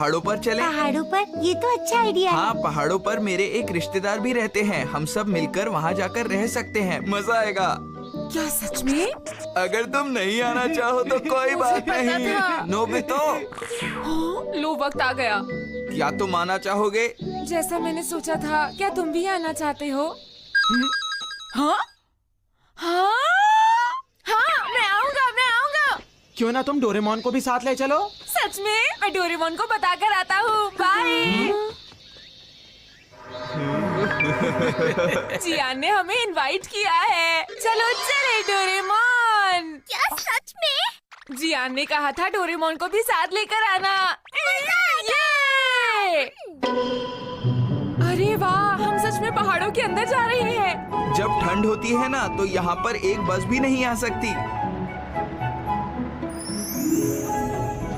पहाड़ों पर चले? पहाड़ों पर? ये तो अच्छा आइडिया है। हाँ, पहाड़ों पर मेरे एक रिश्तेदार भी रहते हैं। हम सब मिलकर वहाँ जाकर रह सकते हैं। मजा आएगा। क्या सच में? अगर तुम नहीं आना चाहो तो कोई बात पता नहीं। था। नोबितो, हाँ, लो वक्त आ गया। क्या तुम आना चाहोगे? जैसा मैंने सोचा था, क्या तुम भी आना चाहते हो? हाँ? हाँ? हाँ, मैं आऊंगा। क्यों ना तुम डोरेमोन को भी साथ ले चलो? सच में? मैं डोरेमोन को बताकर आता हूँ। बाय। जियान ने हमें इनवाइट किया है। चलो चले डोरेमोन। क्या सच में? जियान ने कहा था डोरेमोन को भी साथ लेकर आना। ये! अरे वाह, हम सच में पहाड़ों के अंदर जा रहे हैं। जब ठंड होती है ना तो यहाँ पर एक बस भी नहीं आ सकती।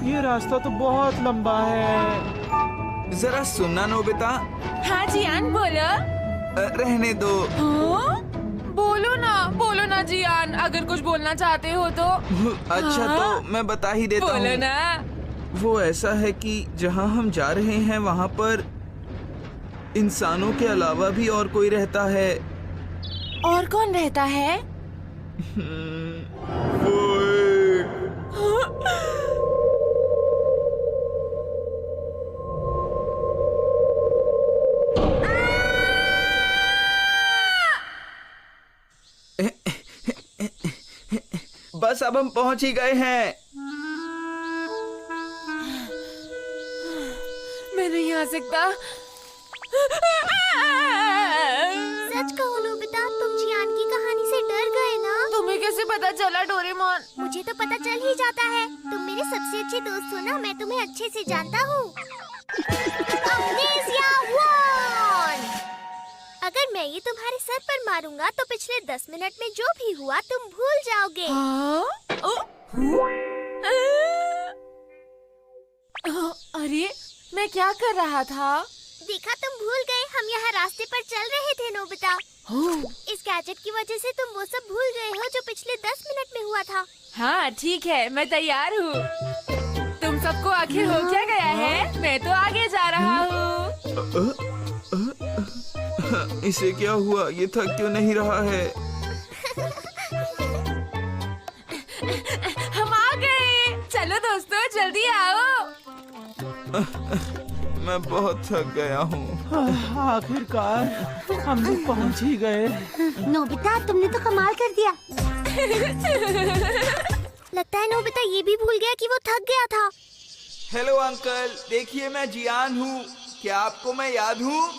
ये रास्ता तो बहुत लंबा है। जरा सुनना नोबिता। हाँ जियान, बोलो। रहने दो। हाँ? बोलो ना जियान, अगर कुछ बोलना चाहते हो तो। अच्छा हाँ? तो मैं बता ही देता बोलो हूँ। ना। वो ऐसा है कि जहाँ हम जा रहे हैं वहाँ पर इंसानों के अलावा भी और कोई रहता है। और कौन रहता है? बस अब हम पहुंच ही गए हैं। मैं नहीं आ सकता। सच कहो नोबिता, तुम जियान की कहानी से डर गए ना? तुम्हें कैसे पता चला डोरेमोन? मुझे तो पता चल ही जाता है। तुम मेरे सबसे अच्छे दोस्त हो ना, मैं तुम्हें अच्छे से जानता हूँ। Amnesia won! अगर मैं ये तुम्हारे सर पर मारूंगा तो पिछले 10 मिनट में जो भी हुआ तुम भूल जाओगे। हाँ? अरे, मैं क्या कर रहा था? देखा, तुम भूल गए। हम यहाँ रास्ते पर चल रहे थे नोबिता। इस गैजेट की वजह से तुम वो सब भूल गए हो जो पिछले 10 मिनट में हुआ था। हाँ ठीक है, मैं तैयार हूँ। तुम सबको आखिर हो क्या गया है? मैं तो आगे जा रहा हूँ। इसे क्या हुआ? ये थक क्यों नहीं रहा है? हम आ गए। चलो दोस्तों, जल्दी आओ। मैं बहुत थक गया हूँ। आखिरकार हम लोग पहुंच ही गए। नोबिता, तुमने तो कमाल कर दिया। लगता है नोबिता ये भी भूल गया कि वो थक गया था। हेलो अंकल, देखिए मैं जियान हूँ। क्या आपको मैं याद हूँ?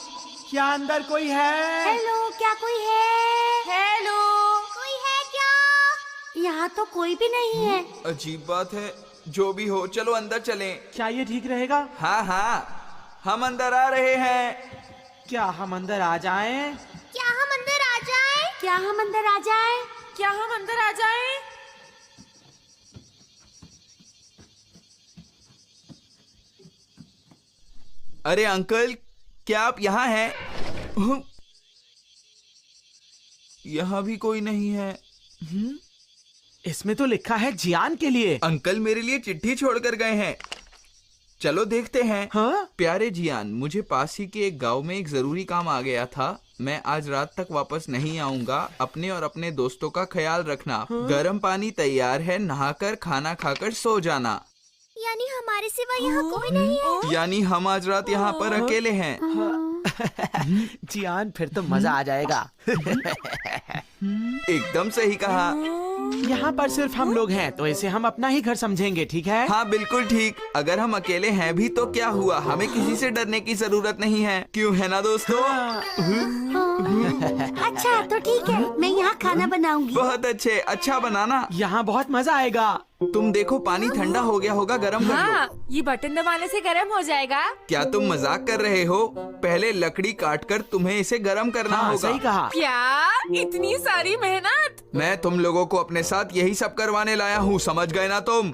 क्या अंदर कोई है? हेलो, क्या कोई है? हेलो। कोई है क्या? यहाँ तो कोई भी नहीं है। अजीब बात है। जो भी हो, चलो अंदर चलें। क्या ये ठीक रहेगा? हाँ, हम अंदर आ रहे हैं। क्या हम अंदर आ जाएं? क्या हम अंदर आ जाएं? क्या हम अंदर आ जाएं? क्या हम अंदर आ जाएं? अरे अंकल, क्या आप यहाँ हैं? यहाँ भी कोई नहीं है। इसमें तो लिखा है जियान के लिए। अंकल मेरे लिए चिट्ठी छोड़कर गए हैं। चलो देखते हैं। हाँ? प्यारे जियान, मुझे पास ही के एक गांव में एक जरूरी काम आ गया था। मैं आज रात तक वापस नहीं आऊंगा। अपने और अपने दोस्तों का ख्याल रखना। हाँ? गर्म पानी तैयार है, नहाकर खाना खाकर सो जाना। यानी हमारे सिवा यहाँ कोई नहीं है? यानी हम आज रात यहाँ पर अकेले हैं। जियान, फिर तो मजा आ जाएगा। एकदम सही कहा। यहाँ पर सिर्फ हम लोग हैं, तो इसे हम अपना ही घर समझेंगे, ठीक है? हाँ बिल्कुल ठीक। अगर हम अकेले हैं भी तो क्या हुआ? हमें किसी से डरने की जरूरत नहीं है। क्यों, है ना दोस्तों? अच्छा तो ठीक है, मैं यहाँ खाना बनाऊंगी। बहुत अच्छे, अच्छा बनाना। यहाँ बहुत मजा आएगा। तुम देखो, पानी ठंडा हो गया होगा, गरम कर लो। हाँ, ये बटन दबाने से गर्म हो जाएगा। क्या तुम मजाक कर रहे हो? पहले लकड़ी काटकर तुम्हें इसे गरम करना हाँ, होगा। सही कहा। क्या? इतनी सारी मेहनत? मैं तुम लोगों को अपने साथ यही सब करवाने लाया हूँ, समझ गए ना तुम?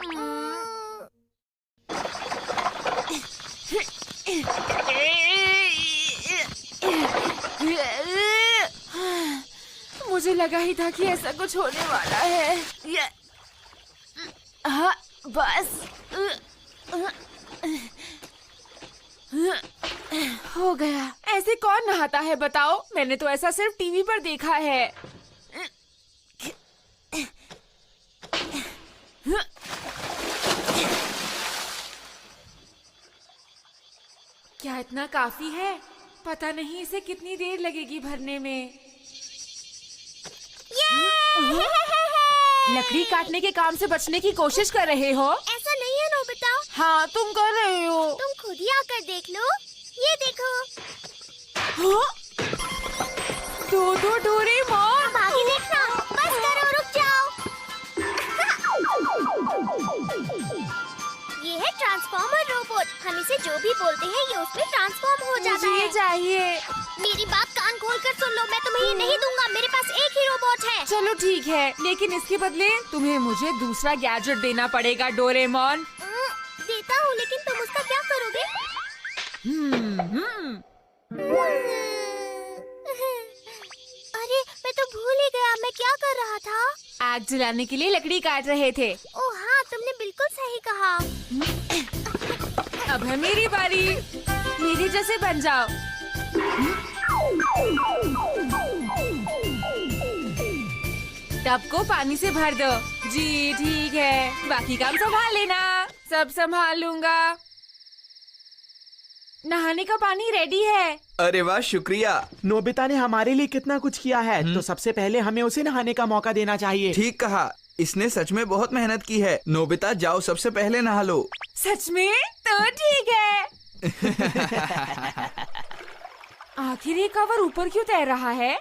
मुझे लगा ही था कि ऐसा कुछ होने वाला है। हाँ, बस हो गया। ऐसे कौन नहाता है बताओ? मैंने तो ऐसा सिर्फ टीवी पर देखा है। क्या इतना काफी है? पता नहीं इसे कितनी देर लगेगी भरने में। लकड़ी काटने के काम से बचने की कोशिश कर रहे हो? ऐसा नहीं है नोबिता। हाँ, तुम कर रहे हो। तुम खुद ही आकर देख लो। ये देखो। हाँ? दो डोरेमोन। अब आगे देखना। बस करो, रुक जाओ। ये है ट्रांसफॉर्मर रोबोट। हम इसे जो भी बोलते हैं ये उसमें ट्रांसफॉर्म हो जाता मुझे है। ये चाहिए। मेरी बात कान खोल कर सुन लो। मैं तुम्हें ये नहीं दूंगा। मेरे पास एक ही रोबोट है। चलो ठीक है, लेकिन इसके बदले तुम्हें मुझे दूसरा गैजेट देना पड़ेगा डोरेमोन। देता हूँ, लेकिन तुम उसका क्या करोगे? अरे मैं तो भूल ही गया मैं क्या कर रहा था। आग जलाने के लिए लकड़ी काट रहे थे। ओह हाँ, तुमने बिल्कुल सही कहा। अब है मेरी बारी। मेरे जैसे बन जाओ। टब को पानी से भर दो। जी ठीक है, बाकी काम संभाल लेना। सब संभाल लूंगा। नहाने का पानी रेडी है। अरे वाह, शुक्रिया। नोबिता ने हमारे लिए कितना कुछ किया है, तो सबसे पहले हमें उसे नहाने का मौका देना चाहिए। ठीक कहा, इसने सच में बहुत मेहनत की है। नोबिता जाओ, सबसे पहले नहा लो। सच में? तो ठीक है। आखिर ये कवर ऊपर क्यों तैर रहा है?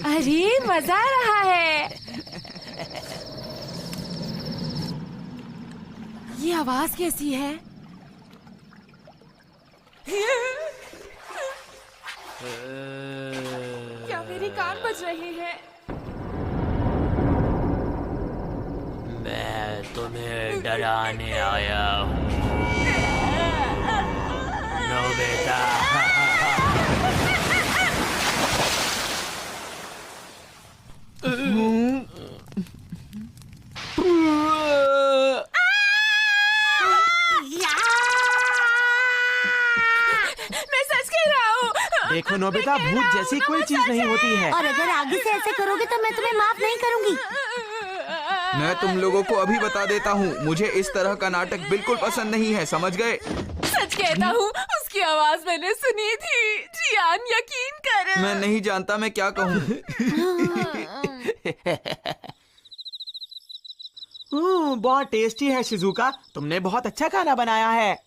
अरे मजा आ रहा है। ये आवाज कैसी है? क्या मेरे कान बज रहे हैं? मैं तुम्हें डराने आया हूँ नोबिता। मैं सच कह रहा हूँ। देखो नोबिता, भूत जैसी कोई चीज नहीं होती है। और अगर आगे से ऐसे करोगे तो मैं तुम्हें माफ नहीं करूंगी। मैं तुम लोगों को अभी बता देता हूँ, मुझे इस तरह का नाटक बिल्कुल पसंद नहीं है, समझ गए? सच कहता हूँ, उसकी आवाज मैंने सुनी थी। जियान, यकीन कर। मैं नहीं जानता मैं क्या कहूँ। बहुत टेस्टी है शिजुका, तुमने बहुत अच्छा खाना बनाया है।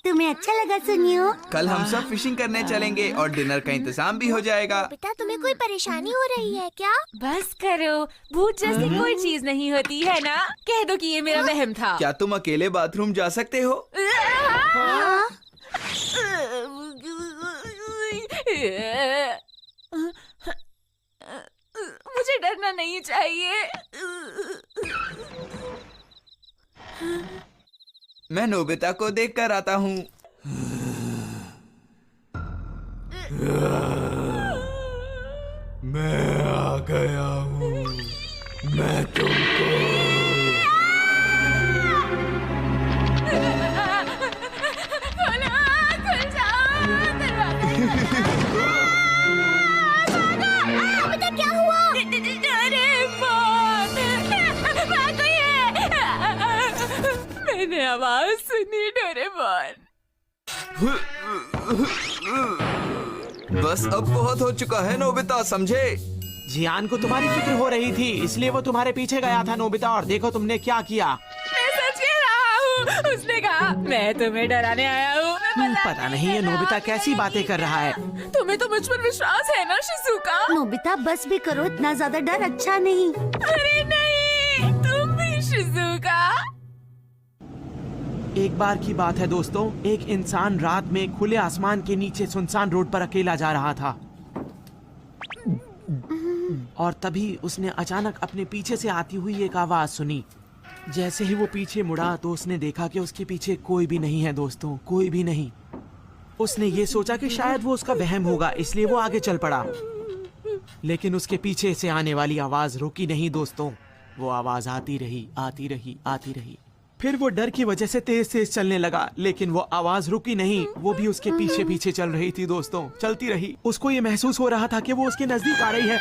तुम्हें अच्छा लगा सुनियो? कल हम सब फिशिंग करने चलेंगे और डिनर का इंतजाम भी हो जाएगा। बेटा, तुम्हें कोई परेशानी हो रही है क्या? बस करो, भूत जैसी कोई चीज नहीं होती है ना। कह दो कि ये मेरा वहम था। क्या तुम अकेले बाथरूम जा सकते हो? हाँ? मुझे डरना नहीं चाहिए। मैं नोबिता को देख कर आता हूँ। मैं आ गया हूँ। मैं तुमको बेटा क्या हुआ? मैंने आवाज सुनी डोरेमोन। बस अब बहुत हो चुका है नोबिता, समझे? जियान को तुम्हारी फिक्र हो रही थी, इसलिए वो तुम्हारे पीछे गया था नोबिता, और देखो तुमने क्या किया। मैं सच कह रहा हूँ। उसने कहा मैं तुम्हें डराने आया हूँ। पता नहीं ये नोबिता कैसी बातें कर रहा है। तुम्हें तो मुझ पर विश्वास है ना शिजुका? नोबिता बस भी करो, इतना ज्यादा डर अच्छा नहीं। अरे नहीं, तुम भी शिजुका। एक बार की बात है दोस्तों, एक इंसान रात में खुले आसमान के नीचे सुनसान रोड पर अकेला जा रहा था, और तभी उसने अचानक अपने पीछे से आती हुई एक आवाज सुनी। जैसे ही वो पीछे मुड़ा तो उसने देखा कि उसके पीछे कोई भी नहीं है दोस्तों, कोई भी नहीं। उसने ये सोचा कि शायद वो उसका वहम होगा, इसलिए वो आगे चल पड़ा। लेकिन उसके पीछे से आने वाली आवाज रुकी नहीं दोस्तों। वो आवाज आती रही, आती रही, आती रही। फिर वो डर की वजह से तेज तेज चलने लगा, लेकिन वो आवाज रुकी नहीं। वो भी उसके पीछे पीछे चल रही थी दोस्तों, चलती रही। उसको ये महसूस हो रहा था कि वो उसके नजदीक आ रही है।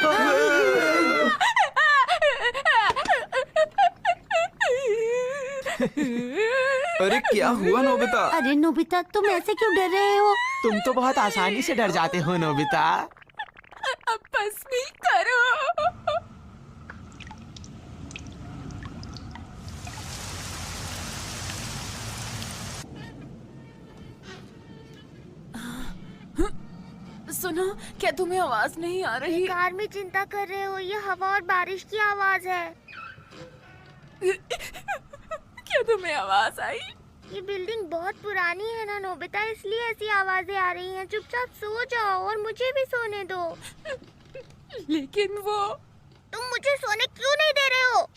अरे क्या हुआ नोबिता? अरे नोबिता, तुम ऐसे क्यों डर रहे हो? तुम तो बहुत आसानी से डर जाते हो नोबिता। अब बस नहीं करो। सुनो, क्या तुम्हें आवाज नहीं आ रही? कार में चिंता कर रहे हो? ये हवा और बारिश की आवाज है। क्या तुम्हें आवाज आई? ये बिल्डिंग बहुत पुरानी है ना नोबिता, इसलिए ऐसी आवाजें आ रही हैं। चुपचाप सो जाओ और मुझे भी सोने दो। लेकिन वो तुम मुझे सोने क्यों नहीं दे रहे हो?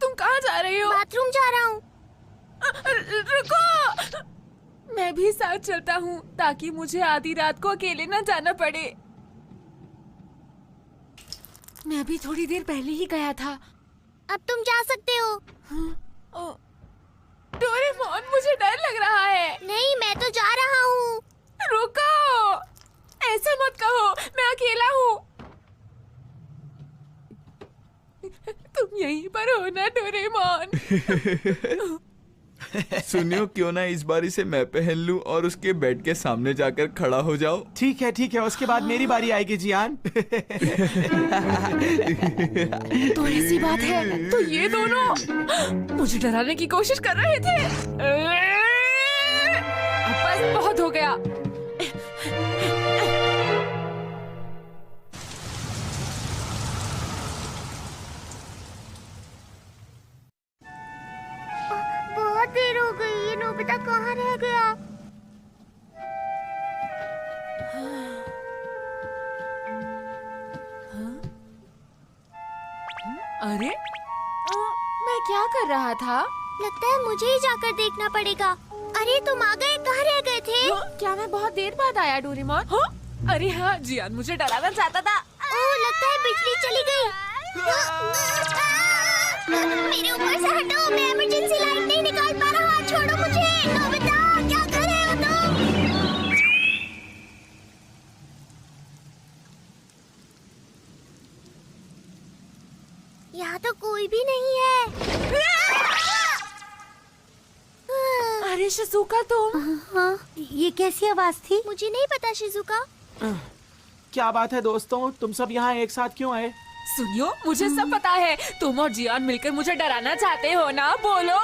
तुम कहाँ जा रही हो? बाथरूम जा रहा हूँ। रुको, मैं भी साथ चलता हूँ ताकि मुझे आधी रात को अकेले न जाना पड़े। मैं भी थोड़ी देर पहले ही गया था। अब तुम जा सकते हो। डोरेमोन, मुझे डर लग रहा है। नहीं, मैं तो जा रहा हूँ। रुको, ऐसा मत कहो, मैं अकेला हूँ। तुम यहीं पर हो ना डोरेमोन? सुनियो, क्यों ना इस बारी से मैं पहन लूं और उसके बेड के सामने जाकर खड़ा हो जाओ। ठीक है, उसके बाद मेरी बारी आएगी जियान। तो ऐसी बात है तो ये दोनों मुझे डराने की कोशिश कर रहे थे। अब बस बहुत हो गया। बहुत देर हो गई। ये नोबिता कहाँ रह गया? अरे, मैं क्या कर रहा था? लगता है मुझे ही जाकर देखना पड़ेगा। अरे तुम आ गए, कहाँ रह गए थे? क्या मैं बहुत देर बाद आया डोरेमोन? हाँ? अरे हाँ, जियान मुझे डराना चाहता था। ओह, लगता है बिजली चली गई। मेरे ऊपर से हटो, मैं इमरजेंसी लाइट नहीं निकाल पा रहा। छोड़ो मुझे। नोबिता, क्या कर रहे हो तुम? यहाँ तो कोई भी नहीं है। अरे शिजुका, तुम? हाँ, ये कैसी आवाज थी? मुझे नहीं पता शिजुका। क्या बात है दोस्तों, तुम सब यहाँ एक साथ क्यों आए? सुनियो, मुझे सब पता है। तुम और जियान मिलकर मुझे डराना चाहते हो ना? बोलो।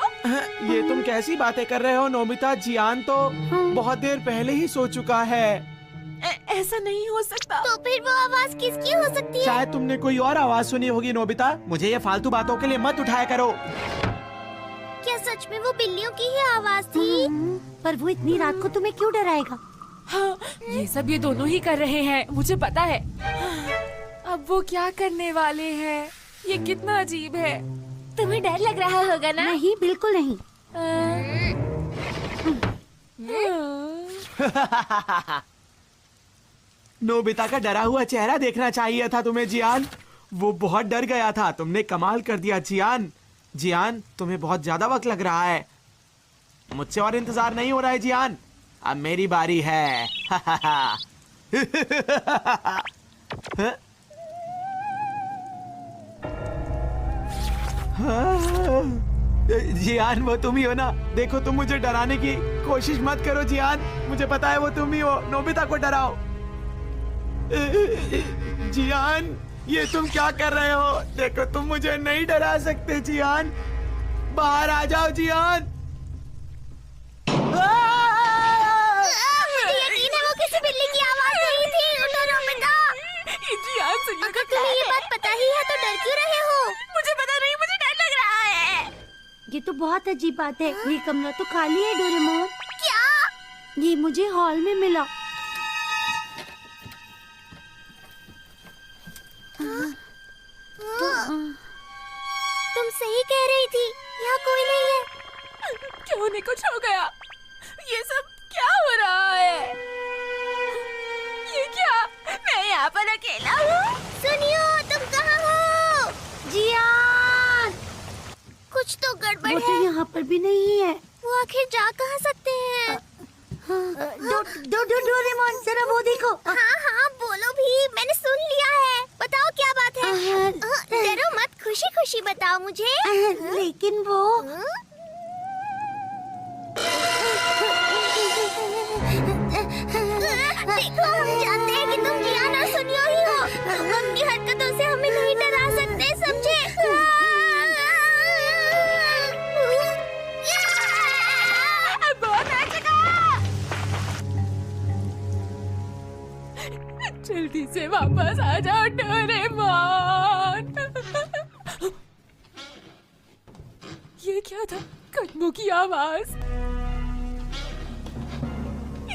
ये तुम कैसी बातें कर रहे हो नोबिता? जियान तो बहुत देर पहले ही सो चुका है। ऐसा नहीं हो सकता। तो फिर वो आवाज किसकी हो सकती है? शायद तुमने कोई और आवाज सुनी होगी नोबिता। मुझे ये फालतू बातों के लिए मत उठाया करो। क्या सच में वो बिल्लियों की ही आवाज थी? पर वो इतनी रात को तुम्हें क्यों डराएगा? हाँ, ये सब ये दोनों ही कर रहे हैं, मुझे पता है। अब वो क्या करने वाले हैं? ये कितना अजीब है। तुम्हें डर लग रहा होगा ना? नहीं, बिल्कुल नहीं। नोबिता का डरा हुआ चेहरा देखना चाहिए था तुम्हें जियान। वो बहुत डर गया था। तुमने कमाल कर दिया जियान। जियान, तुम्हें बहुत ज्यादा वक्त लग रहा है। मुझसे और इंतजार नहीं हो रहा है जियान। अब मेरी बारी है। जियान, वो तुम ही हो ना? देखो, तुम मुझे डराने की कोशिश मत करो जियान। मुझे पता है वो तुम ही हो। नोबिता को डराओ। जियान, ये तुम क्या कर रहे हो? देखो, तुम मुझे नहीं डरा सकते जियान। बाहर आ जाओ जियान। मुझे यकीन है वो किसी बिल्ली की आवाज नहीं थी। उठो नोबिता। जियान, सुनियो अगर तुम्हें ये बात पता ही है तो डर क्यों रहे हो? मुझे पता नहीं, मुझे डर लग रहा है। ये तो बहुत अजीब बात है। ये कमरा तो खाली है डोरेमोन। क्या? ये मुझे हॉल में मिला। तुम सही कह रही थी, यहाँ कोई नहीं है। क्यों नहीं कुछ हो गया? ये सब क्या हो रहा है? ये क्या? मैं यहाँ पर अकेला हूँ। सुनियो, तुम कहाँ हो? जियान, कुछ तो गड़बड़ वो है। तो यहाँ पर भी नहीं है। वो आखिर जा कहाँ सकते हैं? डोरेमोन, जरा वो देखो। हाँ हाँ, बोलो भी, मैंने सुन लिया है। बताओ क्या बात है? डरो मत, खुशी खुशी बताओ मुझे। लेकिन वो देखो, हम जानते हैं कि तुम जियान और सुनियो ही हो। तुम अपनी हरकतों से हमें नहीं डरा सकते, समझे? बहुत अच्छा। जल्दी से वापस आ जाओ डोरेमोन। ये क्या था? कदमों की आवाज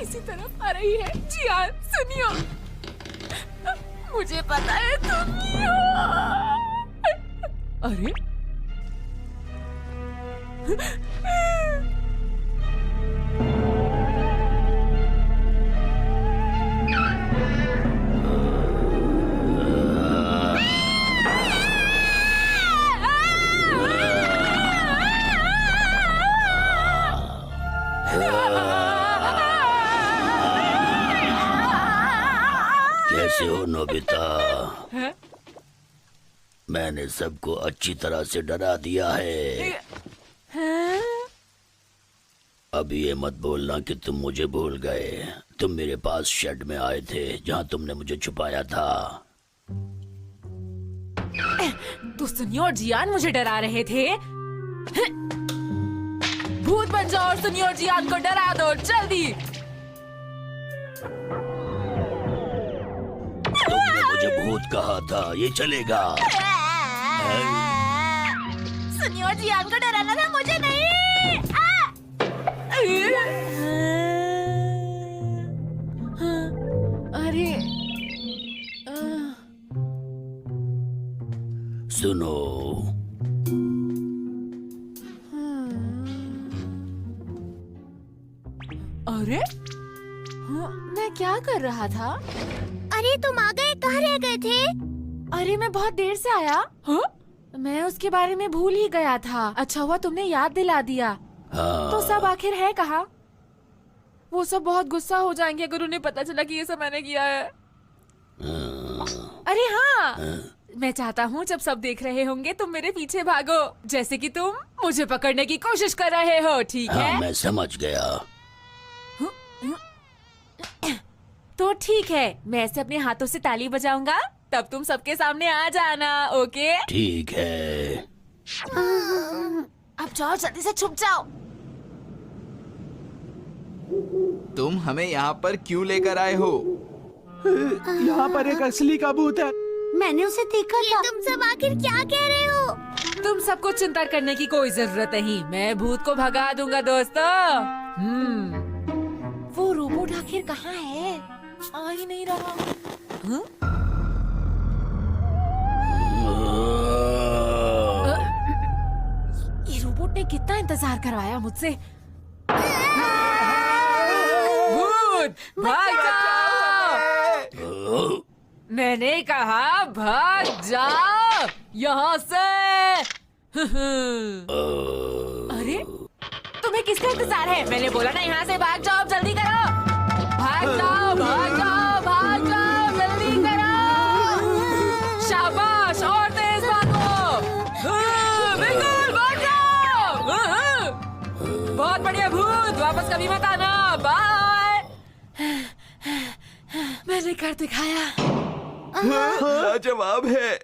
इसी तरफ आ रही है। जियान, सुनियो, मुझे पता है तुम ही हो। अरे कैसे हो नोबिता? मैंने सबको अच्छी तरह से डरा दिया है। अभी ये मत बोलना कि तुम मुझे भूल गए। तुम मेरे पास शेड में आए थे जहाँ तुमने मुझे छुपाया था। तो सुनियो और जियान मुझे डरा रहे थे। भूत बन जाओ और सुनियो और जियान को डरा दो, जल्दी। तुमने मुझे भूत कहा था, ये चलेगा? सुनियो और जियान को डराना था, मुझे नहीं। अरे सुनो, अरे मैं क्या कर रहा था? अरे तुम आ गए, कहाँ रह गए थे? अरे मैं बहुत देर से आया। हाँ? मैं उसके बारे में भूल ही गया था। अच्छा हुआ तुमने याद दिला दिया। हाँ। तो सब आखिर है कहाँ? वो सब बहुत गुस्सा हो जाएंगे अगर उन्हें पता चला कि ये सब मैंने किया है। अरे हाँ, मैं चाहता हूँ जब सब देख रहे होंगे तुम मेरे पीछे भागो, जैसे कि तुम मुझे पकड़ने की कोशिश कर रहे हो, ठीक हाँ, है? मैं समझ गया। तो ठीक है, मैं ऐसे अपने हाथों से ताली बजाऊंगा, तब तुम सबके सामने आ जाना, ओके? ठीक है। अब जाओ, जल्दी से छुप जाओ। तुम हमें यहाँ पर क्यों लेकर आए हो? यहाँ पर एक असली का भूत है। मैंने उसे देखा ये था। तुम सब आखिर क्या कह रहे हो? तुम सबको चिंता करने की कोई जरूरत नहीं, मैं भूत को भगा दूंगा दोस्तों। वो रोबोट आखिर कहाँ है? आ ही नहीं रहा। हाँ? ये रोबोट ने कितना इंतजार करवाया मुझसे। भूत, भाग जाओ! मैंने कहा भाग जाओ यहाँ से। अरे तुम्हें किसका इंतजार है? मैंने बोला ना यहाँ से भाग जाओ, जल्दी करो। भाग जाओ, भाग जाओ, भाग जाओ, जल्दी करो। शाबाश, और तेज भागो। बिल्कुल, भाग जाओ। बहुत बढ़िया भूत, वापस कभी मत आना, बाय। मैंने कर दिखाया। जवाब है।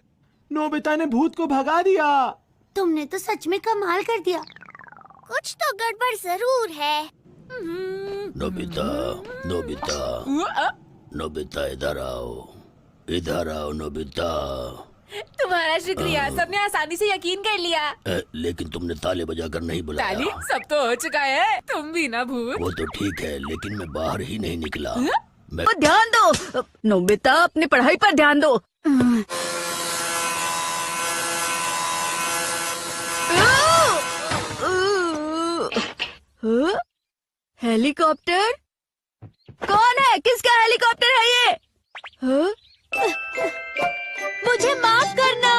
नोबिता ने भूत को भगा दिया। तुमने तो सच में कमाल कर दिया। कुछ तो गड़बड़ जरूर है। नोबिता, नोबिता, नोबिता, इधर आओ, इधर आओ नोबिता। तुम्हारा शुक्रिया, सबने आसानी से यकीन कर लिया। लेकिन तुमने ताले बजाकर नहीं बुलाया। ताली सब तो हो चुका है, तुम भी ना भूत। वो तो ठीक है, लेकिन मैं बाहर ही नहीं निकला। मैं ध्यान दो नोबिता, अपनी पढ़ाई पर ध्यान दो। हाँ? हेलीकॉप्टर? कौन है? किसका हेलीकॉप्टर है ये? हाँ? मुझे माफ करना।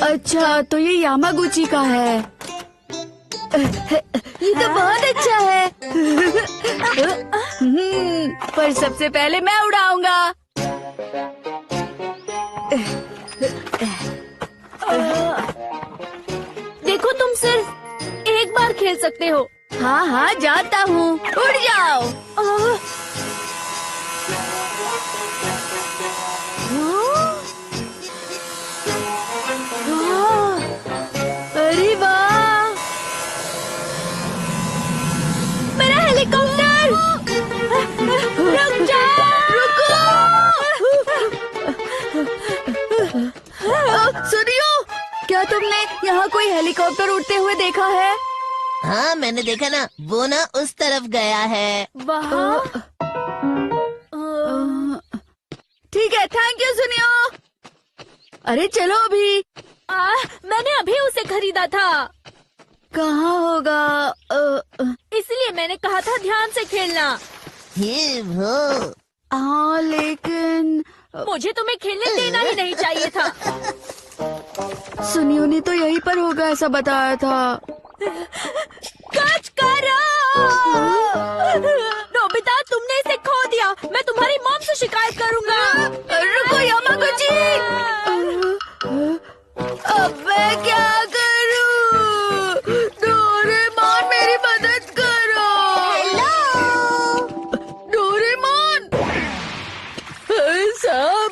अच्छा, तो ये यामागुची का है। ये तो बहुत अच्छा है। पर सबसे पहले मैं उड़ाऊंगा। देखो, तुम सिर्फ एक बार खेल सकते हो। हाँ हाँ, जानता हूँ। उड़ जाओ। अरे वाह, मेरा हेलीकॉप्टर! रुक जाओ! सुनियो, क्या तुमने यहाँ कोई हेलीकॉप्टर उड़ते हुए देखा है? हाँ, मैंने देखा ना, वो ना उस तरफ गया है। वहाँ ठीक है, थैंक यू सुनियो। अरे चलो अभी। मैंने अभी उसे खरीदा था, कहाँ होगा? इसलिए मैंने कहा था ध्यान से खेलना। ये वो हाँ, लेकिन मुझे तुम्हें खेलने देना ही नहीं चाहिए था। सुनियो ने तो यहीं पर होगा ऐसा बताया था। कच करो! नोबिता, तुमने इसे खो दिया। मैं तुम्हारी मॉम से शिकायत करूंगा। रुको यामागुची। अब मैं क्या करूं? डोरेमोन, मेरी मदद करो। डोरेमोन, सब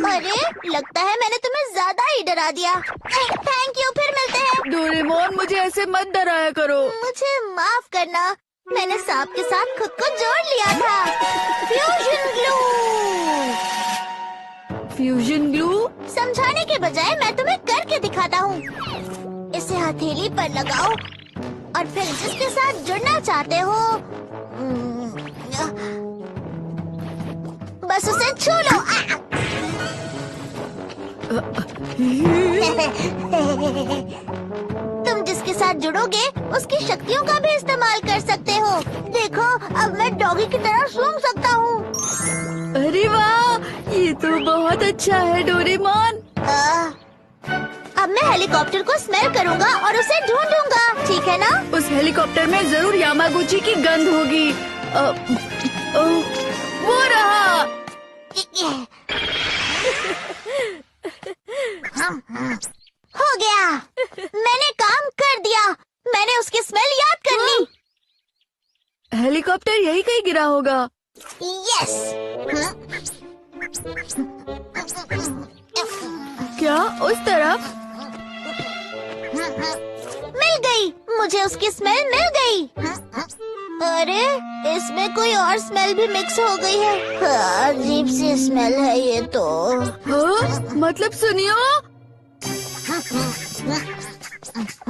अरे, लगता है मैंने तुम्हें ज्यादा ही डरा दिया। थैंक यू, फिर मिलते हैं। डोरेमोन, मुझे ऐसे मत डराया करो। मुझे माफ करना, मैंने सांप के साथ खुद को जोड़ लिया था। Fusion glue! Fusion glue? समझाने के बजाय मैं तुम्हें करके दिखाता हूँ। इसे हथेली पर लगाओ और फिर जिसके साथ जुड़ना चाहते हो बस उसे छू लो। तुम जिसके साथ जुड़ोगे उसकी शक्तियों का भी इस्तेमाल कर सकते हो। देखो, अब मैं डॉगी की तरह सूंघ सकता हूँ। अरे वाह, ये तो बहुत अच्छा है डोरेमोन। अब मैं हेलीकॉप्टर को स्मेल करूंगा और उसे ढूंढूंगा, ठीक है ना? उस हेलीकॉप्टर में जरूर यामागुची की गंध होगी। वो रहा। हो गया, मैंने काम कर दिया। मैंने उसकी स्मेल याद कर ली। हेलीकॉप्टर यही कहीं गिरा होगा। यस। क्या उस तरफ? मिल गई, मुझे उसकी स्मेल मिल गई। अरे, इसमें कोई और स्मेल भी मिक्स हो गई है। अजीब सी स्मेल है ये तो। हाँ? मतलब सुनियो?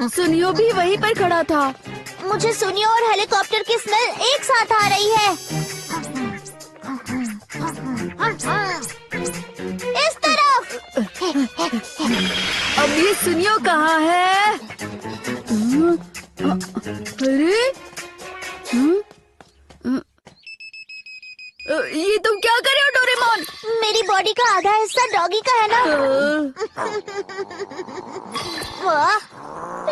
सुनियो भी वहीं पर खड़ा था। मुझे सुनियो और हेलीकॉप्टर की स्मेल एक साथ आ रही है। इस तरफ। अब ये सुनियो कहाँ है? अरे ये तुम क्या कर रहे हो डोरेमोन? मेरी बॉडी का आधा हिस्सा डॉगी का है ना। वाह,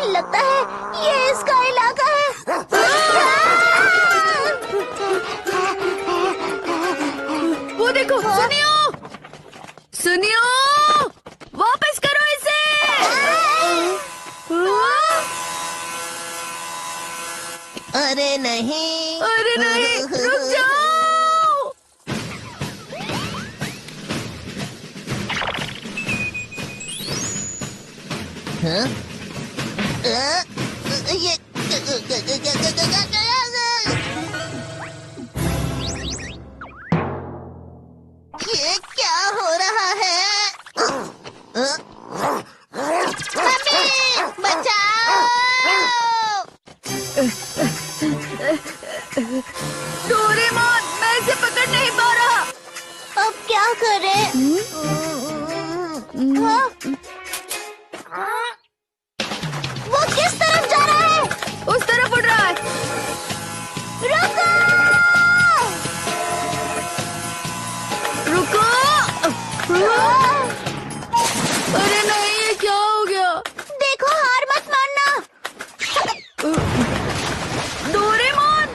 लगता है ये इसका इलाका है। वो देखो, सुनियो, सुनियो, वापस करो इसे। अरे नहीं, अरे नहीं, रुक जाओ। हाँ? ये क्या हो रहा है? मम्मी, बचाओ! डोरेमोन, मैं इसे पकड़ नहीं पा रहा। अब क्या करें? हाँ? वो किस तरफ जा रहा है? अरे नहीं, ये क्या हो गया? देखो, हार मत मानना। डोरेमोन!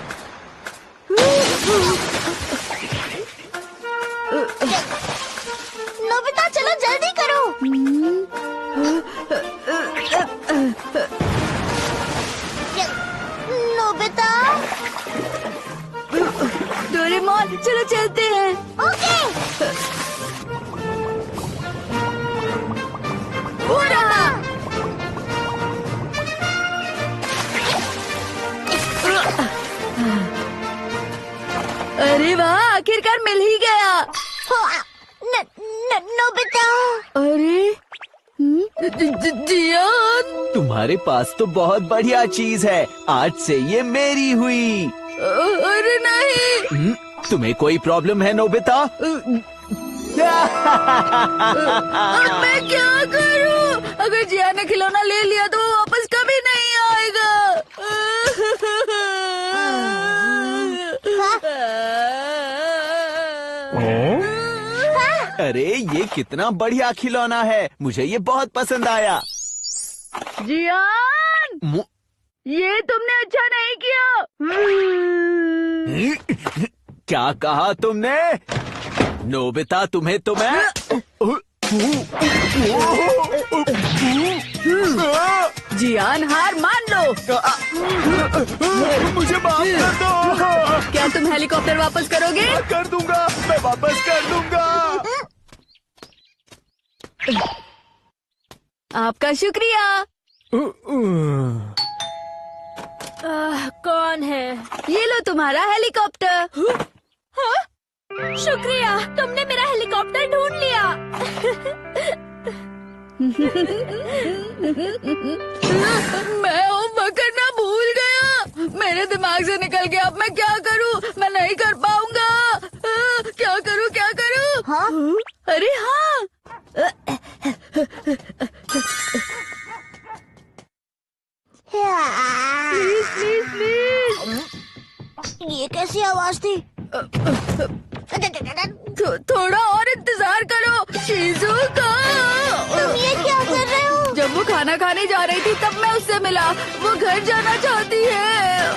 नोबिता, चलो जल्दी करो। नोबिता। डोरेमोन, चलो चलते हैं। ओके। पूरा! अरे वाह, आखिरकार मिल ही गया। नोबिता। अरे जियान! तुम्हारे पास तो बहुत बढ़िया चीज है। आज से ये मेरी हुई। अरे नहीं! तुम्हें कोई प्रॉब्लम है नोबिता? अब मैं क्या करूं? अगर जिया ने खिलौना ले लिया तो वो वापस कभी नहीं आएगा। अरे ये कितना बढ़िया खिलौना है, मुझे ये बहुत पसंद आया। जियान! ये तुमने अच्छा नहीं किया। क्या कहा तुमने? नोबिता, तुम्हें तो मैं जियान, हार मान लो। मुझे माफ कर दो। क्या तुम हेलीकॉप्टर वापस करोगे? कर दूंगा, मैं वापस कर दूंगा। आपका शुक्रिया। कौन है? ये लो तुम्हारा हेलीकॉप्टर। हाँ? शुक्रिया, तुमने मेरा हेलीकॉप्टर ढूंढ लिया। मैं होमवर्क करना भूल गया। मेरे दिमाग से निकल गया। अब मैं क्या करूं? मैं नहीं कर पाऊंगा। क्या करूं, क्या करूं? हाँ? अरे हाँ! Please please please. ये कैसी आवाज थी? थोड़ा और इंतजार करो शिजुका। तुम ये क्या कर रहे हो? जब वो खाना खाने जा रही थी तब मैं उससे मिला। वो घर जाना चाहती है।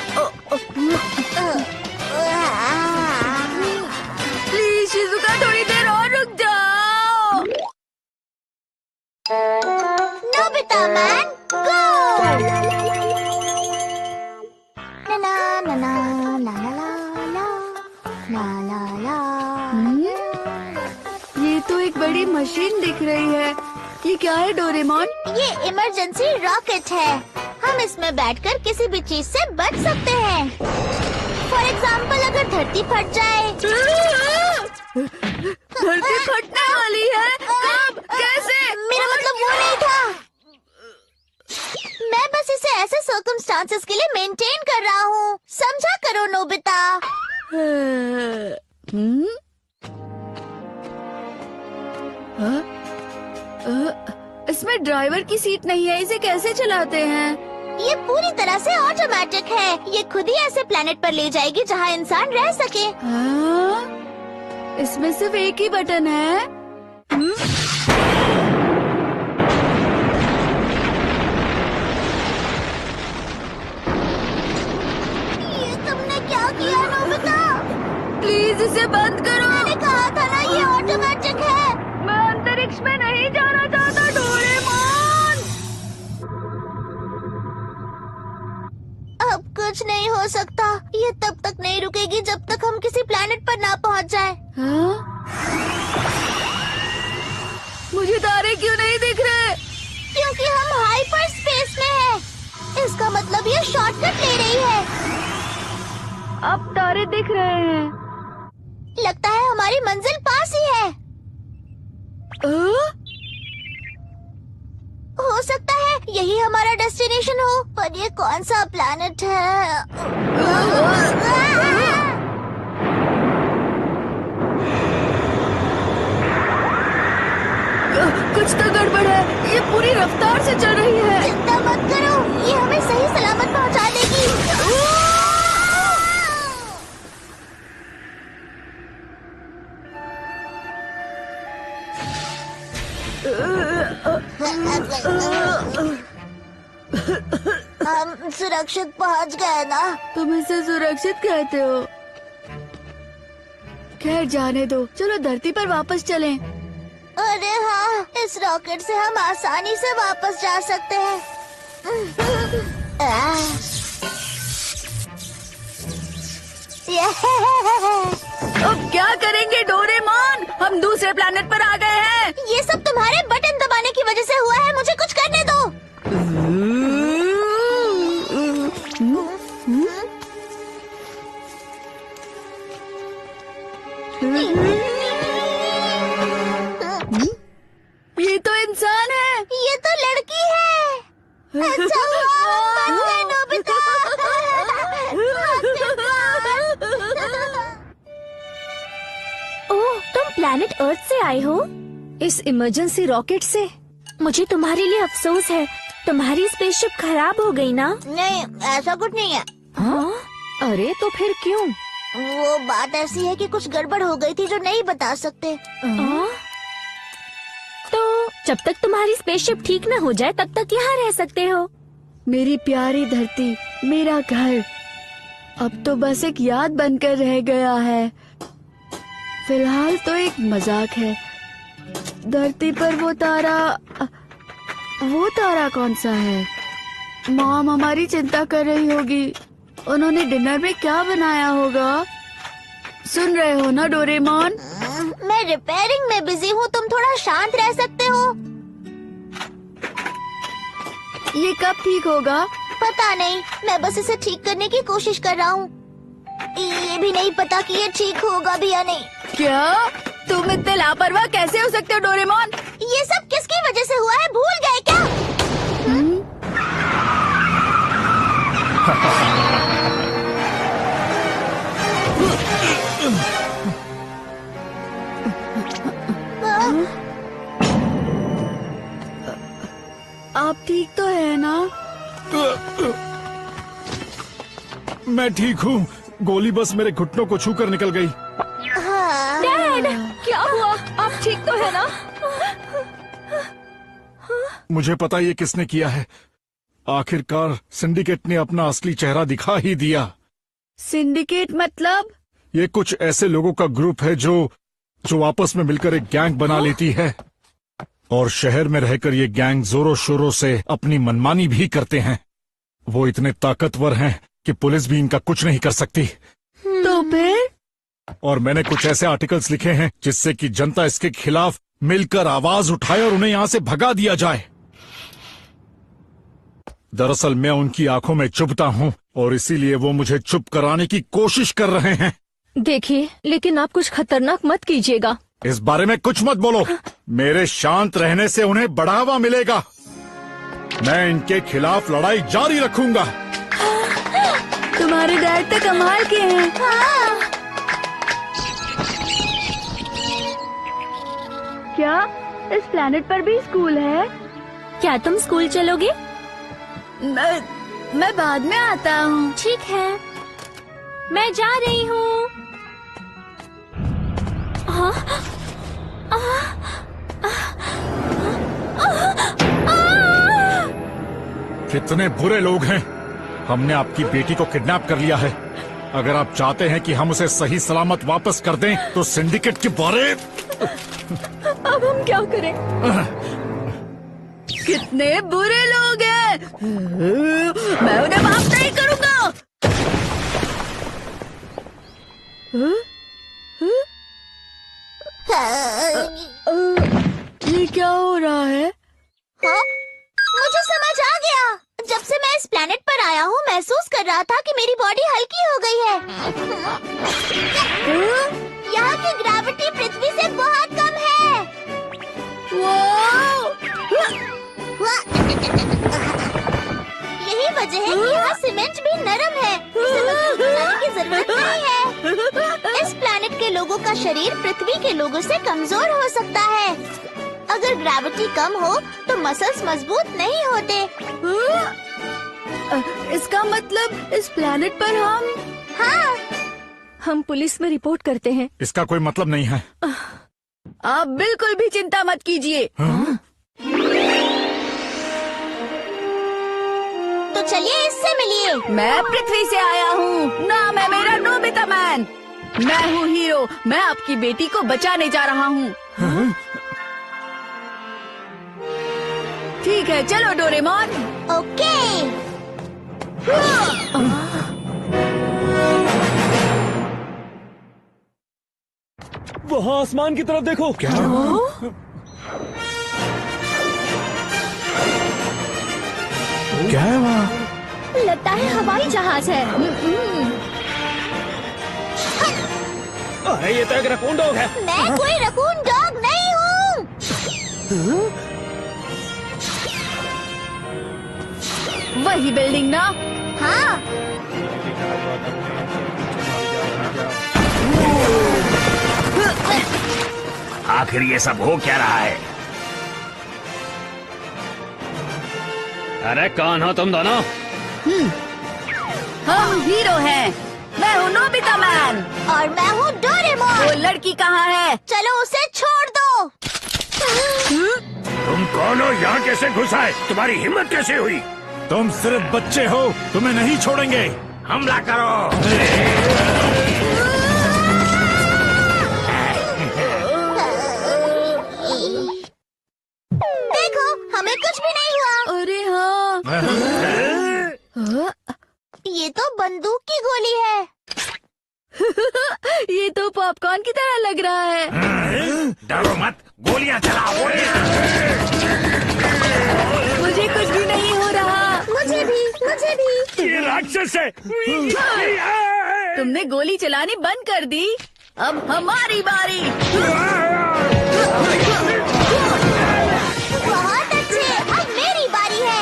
प्लीज शिजुका, थोड़ी देर और रुक जाओ। नोबिता मैन, गो! ना ना ना ना ना ना ना ना ना ना। ये तो एक बड़ी मशीन दिख रही है। ये क्या है डोरेमोन? ये इमरजेंसी रॉकेट है। हम इसमें बैठकर किसी भी चीज से बच सकते हैं। फॉर एग्जाम्पल, अगर धरती फट जाए। धरती फटने वाली है? कब? कैसे? मेरा मतलब वो नहीं था। मैं बस इसे ऐसे सर्कमस्टांसेस के लिए मेंटेन कर रहा हूँ। समझा करो नोबिता। इसमें ड्राइवर की सीट नहीं है। इसे कैसे चलाते हैं? ये पूरी तरह से ऑटोमेटिक है। ये खुद ही ऐसे प्लेनेट पर ले जाएगी जहाँ इंसान रह सके। इसमें सिर्फ एक ही बटन है। ये तुमने क्या किया नोबिता? प्लीज इसे बंद करो। मैंने कहा था ना, ये ऑटोमेटिक है। मैं अंतरिक्ष में नहीं जाना चाहता डोरेमोन। अब कुछ नहीं हो सकता। ये तब तक नहीं रुकेगी जब तक हम किसी प्लेनेट पर ना पहुंच जाए। मुझे तारे क्यों नहीं दिख रहे? क्योंकि हम हाइपर स्पेस में हैं। इसका मतलब ये शॉर्टकट ले रही है। अब तारे दिख रहे हैं। लगता है हमारी मंजिल पास ही है। हो सकता है यही हमारा डेस्टिनेशन हो, पर ये कौन सा प्लैनेट है? कुछ तो गड़बड़ है। ये पूरी रफ्तार से चल रही है। चिंता मत करो, ये हमें सही सलामत पहुंचा देगी। हम सुरक्षित पहुंच गए ना? तुम इसे सुरक्षित कहते हो? खैर जाने दो, चलो धरती पर वापस चलें। अरे हाँ, इस रॉकेट से हम आसानी से वापस जा सकते हैं। अब क्या करेंगे डोरेमोन? हम दूसरे प्लेनेट पर आ गए हैं। ये सब तुम्हारे बटन दबाने की वजह से हुआ है, मुझे कुछ करने दो। ये तो इंसान है। ये तो लड़की है। अच्छा हुआ बच गए नोबिता। ओह, तुम प्लैनेट अर्थ से आए हो? इस इमरजेंसी रॉकेट से? मुझे तुम्हारे लिए अफसोस है, तुम्हारी स्पेसशिप खराब हो गई ना? नहीं, ऐसा कुछ नहीं है। हाँ? अरे तो फिर क्यों? वो बात ऐसी है कि कुछ गड़बड़ हो गई थी जो नहीं बता सकते। तो जब तक तुम्हारी स्पेसशिप ठीक न हो जाए तब तक यहाँ रह सकते हो। मेरी प्यारी धरती, मेरा घर अब तो बस एक याद बनकर रह गया है। फिलहाल तो एक मजाक है। धरती पर वो तारा कौन सा है? मॉम हमारी चिंता कर रही होगी। उन्होंने डिनर में क्या बनाया होगा? सुन रहे हो ना डोरेमोन? मैं रिपेयरिंग में बिजी हूँ, तुम थोड़ा शांत रह सकते हो? ये कब ठीक होगा? पता नहीं, मैं बस इसे ठीक करने की कोशिश कर रहा हूँ। ये भी नहीं पता कि ये ठीक होगा भी या नहीं। क्या तुम इतने लापरवाह कैसे हो सकते हो डोरेमोन? ये सब किसकी वजह से हुआ है, भूल गए क्या? आप ठीक तो है ना? मैं ठीक हूँ। गोली बस मेरे घुटनों को छूकर निकल गई। डैड, क्या हुआ? आप ठीक तो है ना? मुझे पता ये किसने किया है। आखिरकार सिंडिकेट ने अपना असली चेहरा दिखा ही दिया। सिंडिकेट मतलब? ये कुछ ऐसे लोगों का ग्रुप है जो आपस में मिलकर एक गैंग बना लेती है, और शहर में रहकर ये गैंग जोरों शोरों से अपनी मनमानी भी करते हैं। वो इतने ताकतवर हैं कि पुलिस भी इनका कुछ नहीं कर सकती। तो फिर? और मैंने कुछ ऐसे आर्टिकल्स लिखे हैं जिससे कि जनता इसके खिलाफ मिलकर आवाज उठाए और उन्हें यहाँ से भगा दिया जाए। दरअसल मैं उनकी आंखों में चुभता हूँ और इसीलिए वो मुझे चुप कराने की कोशिश कर रहे हैं। देखिए, लेकिन आप कुछ खतरनाक मत कीजिएगा। इस बारे में कुछ मत बोलो। मेरे शांत रहने से उन्हें बढ़ावा मिलेगा। मैं इनके खिलाफ लड़ाई जारी रखूंगा। तुम्हारे डैड तो कमाल के हैं। क्या इस प्लेनेट पर भी स्कूल है? क्या तुम स्कूल चलोगे? मैं बाद में आता हूँ। ठीक है, मैं जा रही हूँ। कितने बुरे लोग हैं। हमने आपकी बेटी को किडनैप कर लिया है। अगर आप चाहते हैं कि हम उसे सही सलामत वापस कर दें तो सिंडिकेट के बारे। अब हम क्या करें? कितने बुरे लोग हैं। मैं उन्हें माफ नहीं करूंगा। ये क्या हो रहा है? मुझे समझ आ गया। जब से मैं इस प्लेनेट पर आया हूँ, महसूस कर रहा था कि मेरी बॉडी हल्की हो गई है। यहाँ की ग्रेविटी पृथ्वी से बहुत कम है। यही वजह है कि यहाँ सीमेंट भी नरम है। इसे मजबूत बनाने की जरूरत नहीं है। इस प्लेनेट के लोगों का शरीर पृथ्वी के लोगों से कमजोर हो सकता है। अगर ग्रेविटी कम हो तो मसल्स मजबूत नहीं होते। इसका मतलब इस प्लेनेट पर हाँ, हम पुलिस में रिपोर्ट करते हैं। इसका कोई मतलब नहीं है। आप बिल्कुल भी चिंता मत कीजिए। चलिए इससे मिलिए। मैं पृथ्वी से आया हूँ, नाम है मेरा नोबिता मैन। मैं हूँ हीरो, मैं आपकी बेटी को बचाने जा रहा हूँ। ठीक है, चलो डोरेमोन। ओके। वहाँ आसमान की तरफ देखो। क्या? क्या है वहाँ? लगता है हवाई जहाज है। अरे ये तो एक रकून डॉग है। मैं कोई रकून डॉग नहीं हूँ। वही बिल्डिंग ना? हाँ। आखिर ये सब हो क्या रहा है? अरे कौन हो तुम दोनों? हम हीरो हैं। मैं हूँ नोबिता मैन। और मैं हूँ डोरेमोन। वो लड़की कहाँ है? चलो उसे छोड़ दो। तुम कौन हो? यहाँ कैसे घुस आए? तुम्हारी हिम्मत कैसे हुई? तुम सिर्फ बच्चे हो, तुम्हें नहीं छोड़ेंगे। हमला करो। देखो, हमें कुछ भी नहीं हुआ। अरे हाँ। ये तो बंदूक की गोली है। ये तो पॉपकॉर्न की तरह लग रहा है। डरो मत, गोलियां चलाओ। मुझे कुछ भी नहीं हो रहा। मुझे भी। ये राक्षस है। तुमने गोली चलानी बंद कर दी, अब हमारी बारी। बहुत अच्छे, अब मेरी बारी है।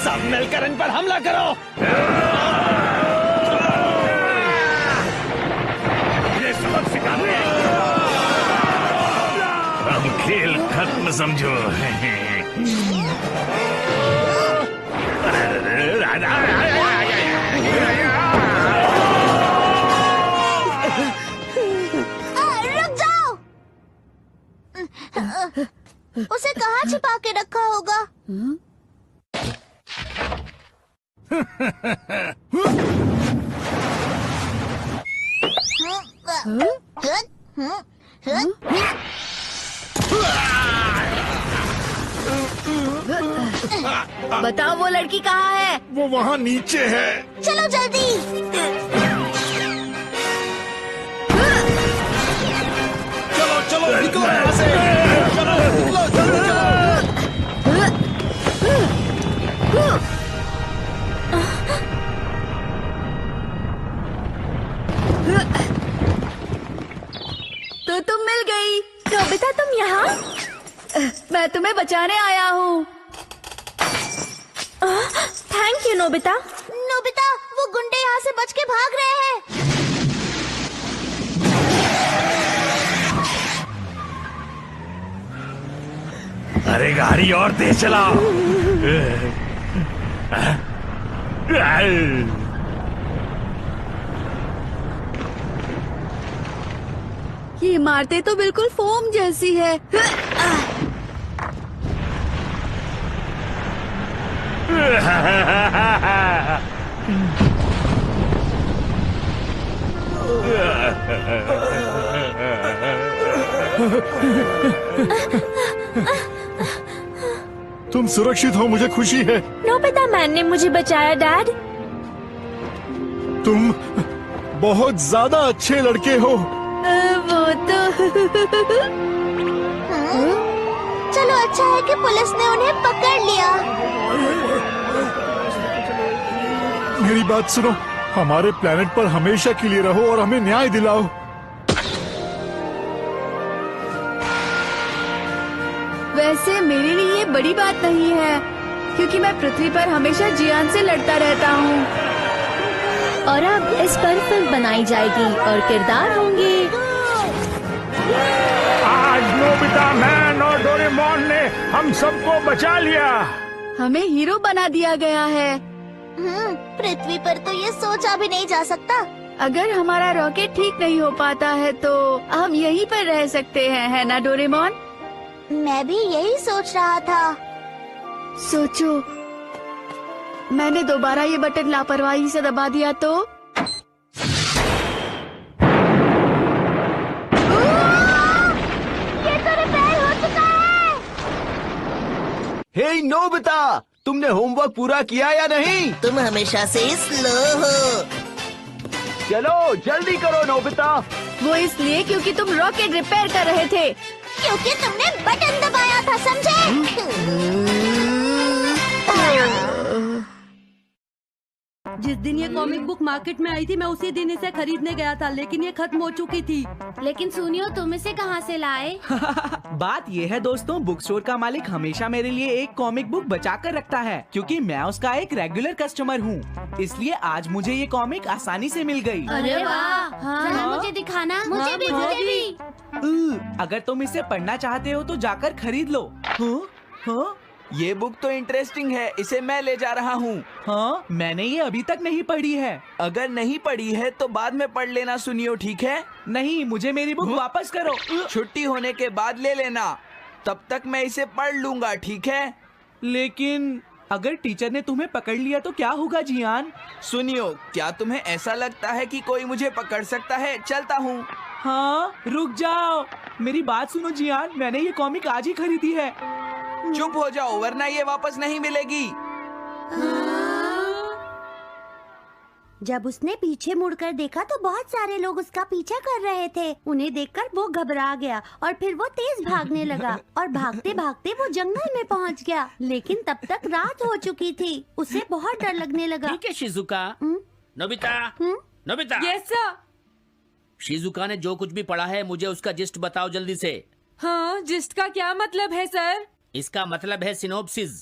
सब मिलकर इन पर हमला करो। ये सबक सिखाते हैं। हम खेल खत्म समझो। रुक जाओ। उसे कहाँ छिपा के रखा होगा? बताओ वो लड़की कहाँ है? वो वहाँ नीचे है। चलो जल्दी। चलो निकलो यहाँ से। चलो निकलो, जल्दी चलो। तो तुम मिल गई। नोबिता तुम यहाँ? मैं तुम्हें बचाने आया हूँ। Thank you Nobita. नोबिता, वो गुंडे यहाँ से बच के भाग रहे हैं। अरे गाड़ी और तेज चलाओ। ये इमारतें तो बिल्कुल फोम जैसी है। तुम सुरक्षित हो, मुझे खुशी है। नोबिता मैन ने मुझे बचाया डैड। तुम बहुत ज्यादा अच्छे लड़के हो। वो तो चलो अच्छा है कि पुलिस ने उन्हें पकड़ लिया। मेरी बात सुनो, हमारे प्लेनेट पर हमेशा के लिए रहो और हमें न्याय दिलाओ। वैसे मेरे लिए ये बड़ी बात नहीं है, क्योंकि मैं पृथ्वी पर हमेशा जियान से लड़ता रहता हूँ। और अब इस पर फिल्म बनाई जाएगी और किरदार होंगे। आज नोबिता मैन और डोरेमोन ने हम सबको बचा लिया। हमें हीरो बना दिया गया है। पृथ्वी पर तो ये सोचा भी नहीं जा सकता। अगर हमारा रॉकेट ठीक नहीं हो पाता है तो हम यहीं पर रह सकते हैं, है ना डोरेमोन? मैं भी यही सोच रहा था। सोचो, मैंने दोबारा ये बटन लापरवाही से दबा दिया तो? ये तो रिपेयर हो चुका है। हे नोबिता, तुमने होमवर्क पूरा किया या नहीं? तुम हमेशा से स्लो हो। चलो जल्दी करो नोबिता। वो इसलिए क्योंकि तुम रॉकेट रिपेयर कर रहे थे। क्योंकि तुमने बटन दबाया था, समझे? जिस दिन ये कॉमिक बुक मार्केट में आई थी मैं उसी दिन इसे खरीदने गया था, लेकिन ये खत्म हो चुकी थी। लेकिन सुनियो, तुम इसे कहाँ से लाए? बात ये है दोस्तों, बुक स्टोर का मालिक हमेशा मेरे लिए एक कॉमिक बुक बचा कर रखता है, क्योंकि मैं उसका एक रेगुलर कस्टमर हूँ। इसलिए आज मुझे ये कॉमिक आसानी से मिल गई। अरे वाह! जरा मुझे दिखाना। मुझे भी, मुझे भी। अगर तुम इसे पढ़ना चाहते हो तो जाकर खरीद लो। हाँ? ये बुक तो इंटरेस्टिंग है, इसे मैं ले जा रहा हूँ। हाँ, मैंने ये अभी तक नहीं पढ़ी है। अगर नहीं पढ़ी है तो बाद में पढ़ लेना सुनियो, ठीक है? नहीं, मुझे मेरी बुक वापस करो। छुट्टी होने के बाद ले लेना, तब तक मैं इसे पढ़ लूंगा, ठीक है? लेकिन अगर टीचर ने तुम्हें पकड़ लिया तो क्या होगा जियान? सुनियो, क्या तुम्हें ऐसा लगता है कि कोई मुझे पकड़ सकता है? चलता हूँ। हाँ, रुक जाओ, मेरी बात सुनो जियान, मैंने ये कॉमिक आज ही खरीदी है। चुप हो जाओ, वरना ये वापस नहीं मिलेगी। जब उसने पीछे मुड़कर देखा तो बहुत सारे लोग उसका पीछा कर रहे थे। उन्हें देखकर वो घबरा गया और फिर वो तेज भागने लगा और भागते भागते वो जंगल में पहुंच गया। लेकिन तब तक रात हो चुकी थी। उसे बहुत डर लगने लगा। ठीक है Shizuka. Nobita, Nobita. Yes sir. Shizuka ने जो कुछ भी पढ़ा है मुझे उसका जिस्ट बताओ जल्दी से। हाँ, जिस्ट का क्या मतलब है सर? इसका मतलब है सिनोप्सिस।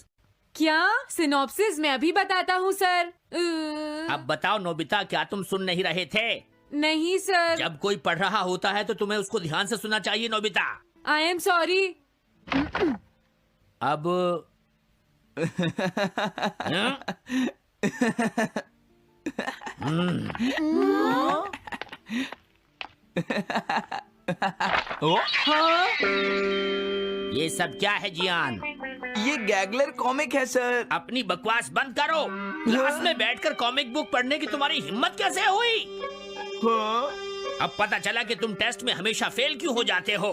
क्या? सिनॉप्सिस मैं अभी बताता हूँ सर। अब बताओ नोबिता, क्या तुम सुन नहीं रहे थे? नहीं सर। जब कोई पढ़ रहा होता है तो तुम्हें उसको ध्यान से सुनना चाहिए नोबिता। I am sorry. अब ये सब क्या है जियान? ये गैगलर कॉमिक है सर। अपनी बकवास बंद करो। क्लास में बैठकर कॉमिक बुक पढ़ने की तुम्हारी हिम्मत कैसे हुई? अब पता चला कि तुम टेस्ट में हमेशा फेल क्यों हो जाते हो।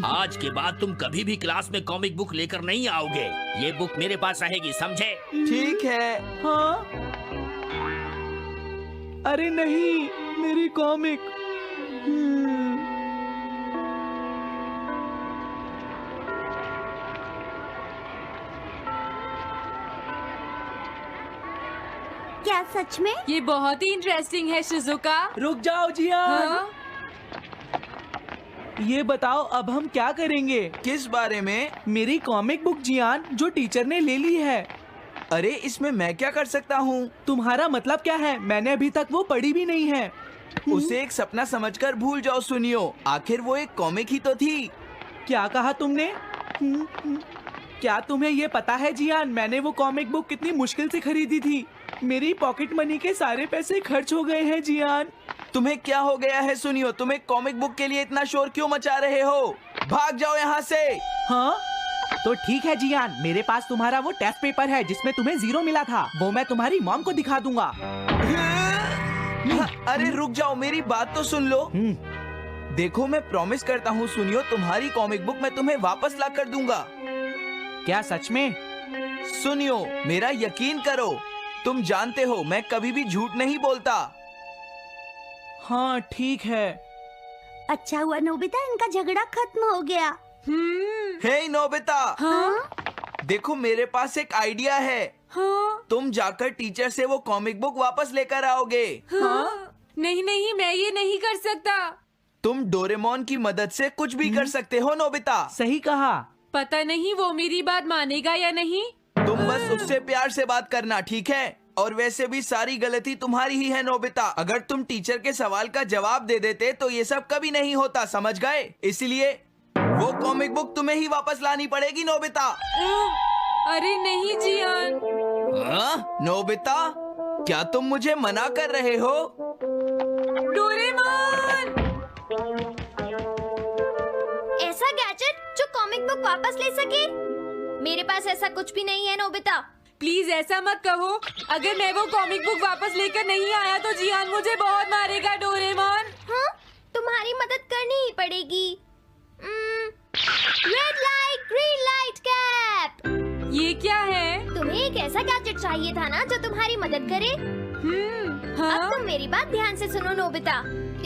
आज के बाद तुम कभी भी क्लास में कॉमिक बुक लेकर नहीं आओगे। ये बुक मेरे पास रहेगी, समझे? ठीक है। हाँ? अरे नहीं, मेरी कॉमिक। क्या सच में? ये बहुत ही इंटरेस्टिंग है शिजुका। रुक जाओ जियान। हाँ? ये बताओ अब हम क्या करेंगे? किस बारे में? मेरी कॉमिक बुक जियान, जो टीचर ने ले ली है। अरे इसमें मैं क्या कर सकता हूँ? तुम्हारा मतलब क्या है? मैंने अभी तक वो पढ़ी भी नहीं है। उसे एक सपना समझकर भूल जाओ सुनियो, आखिर वो एक कॉमिक ही तो थी। क्या कहा तुमने? क्या तुम्हें ये पता है जियान, मैंने वो कॉमिक बुक कितनी मुश्किल से खरीदी थी। मेरी पॉकेट मनी के सारे पैसे खर्च हो गए हैं जियान। तुम्हें क्या हो गया है सुनियो? तुम एक कॉमिक बुक के लिए इतना शोर क्यों मचा रहे हो? भाग जाओ यहाँ से। हाँ? तो ठीक है जियान, मेरे पास तुम्हारा वो टेस्ट पेपर है जिसमें तुम्हें 0 मिला था। वो मैं तुम्हारी मॉम को दिखा दूंगा। अरे रुक जाओ, मेरी बात तो सुन लो। देखो मैं प्रॉमिस करता हूँ सुनियो, तुम्हारी कॉमिक बुक मैं तुम्हें वापस ला कर दूंगा। क्या सच में? सुनियो, मेरा यकीन करो, तुम जानते हो मैं कभी भी झूठ नहीं बोलता। हाँ ठीक है। अच्छा हुआ नोबिता, इनका झगड़ा खत्म हो गया। हे नोबिता। हाँ? देखो मेरे पास एक आइडिया है। हाँ? तुम जाकर टीचर से वो कॉमिक बुक वापस लेकर आओगे। हाँ? नहीं नहीं, मैं ये नहीं कर सकता। तुम डोरेमोन की मदद से कुछ भी कर सकते हो नोबिता। सही कहा। पता नहीं वो मेरी बात मानेगा या नहीं। तुम बस उससे प्यार से बात करना, ठीक है? और वैसे भी सारी गलती तुम्हारी ही है नोबिता। अगर तुम टीचर के सवाल का जवाब दे देते तो ये सब कभी नहीं होता, समझ गए? इसलिए वो कॉमिक बुक तुम्हें ही वापस लानी पड़ेगी नोबिता। अरे नहीं जियान। नोबिता, क्या तुम मुझे मना कर रहे हो? डोरेमोन! ऐसा गैजेट जो कॉमिक बुक वापस ले सके? मेरे पास ऐसा कुछ भी नहीं है नोबिता। प्लीज ऐसा मत कहो। अगर मैं वो कॉमिक बुक वापस लेकर नहीं आया तो जियान मुझे बहुत मारेगा डोरेमोन। हाँ, तुम्हारी मदद करनी ही पड़ेगी। Red light green light cap. ये क्या है? तुम्हें एक ऐसा गैजेट चाहिए था ना जो तुम्हारी मदद करे। हाँ? अब तुम मेरी बात ध्यान से सुनो नोबिता।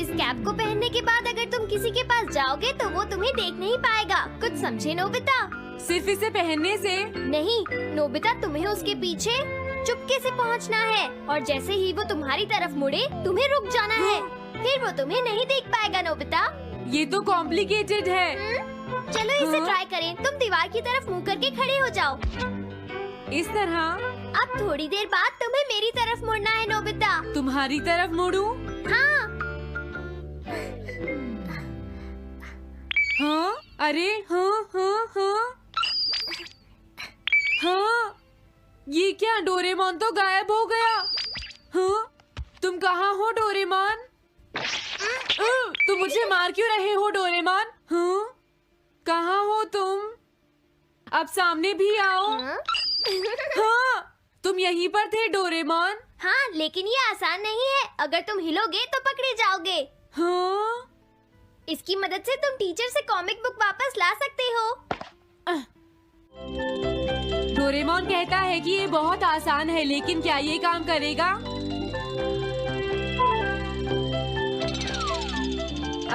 इस कैप को पहनने के बाद अगर तुम किसी के पास जाओगे तो वो तुम्हें देख नहीं पाएगा। कुछ समझे नोबिता? सिर्फ इसे पहनने से? नहीं नोबिता, तुम्हें उसके पीछे चुपके से पहुंचना है और जैसे ही वो तुम्हारी तरफ मुड़े तुम्हें रुक जाना है। फिर वो तुम्हें नहीं देख पाएगा नोबिता। ये तो कॉम्प्लिकेटेड है। चलो इसे ट्राई करें। तुम दीवार की तरफ मुंह करके खड़े हो जाओ। इस तरह? अब थोड़ी देर बाद तुम्हें मेरी तरफ मुड़ना है नोबिता। तुम्हारी तरफ मुड़ूं? हाँ। हाँ? अरे हाँ हाँ हाँ हाँ, ये क्या? डोरेमोन तो गायब हो गया। हाँ? तुम कहाँ हो डोरेमोन? तुम मुझे मार क्यों रहे हो डोरेमोन? हाँ? कहाँ हो तुम? अब सामने भी आओ। हाँ, तुम यहीं पर थे डोरेमोन। हाँ, लेकिन ये आसान नहीं है। अगर तुम हिलोगे तो पकड़े जाओगे। हाँ? इसकी मदद से तुम टीचर से कॉमिक बुक वापस ला सकते हो। डोरेमोन कहता है कि ये बहुत आसान है, लेकिन क्या ये काम करेगा?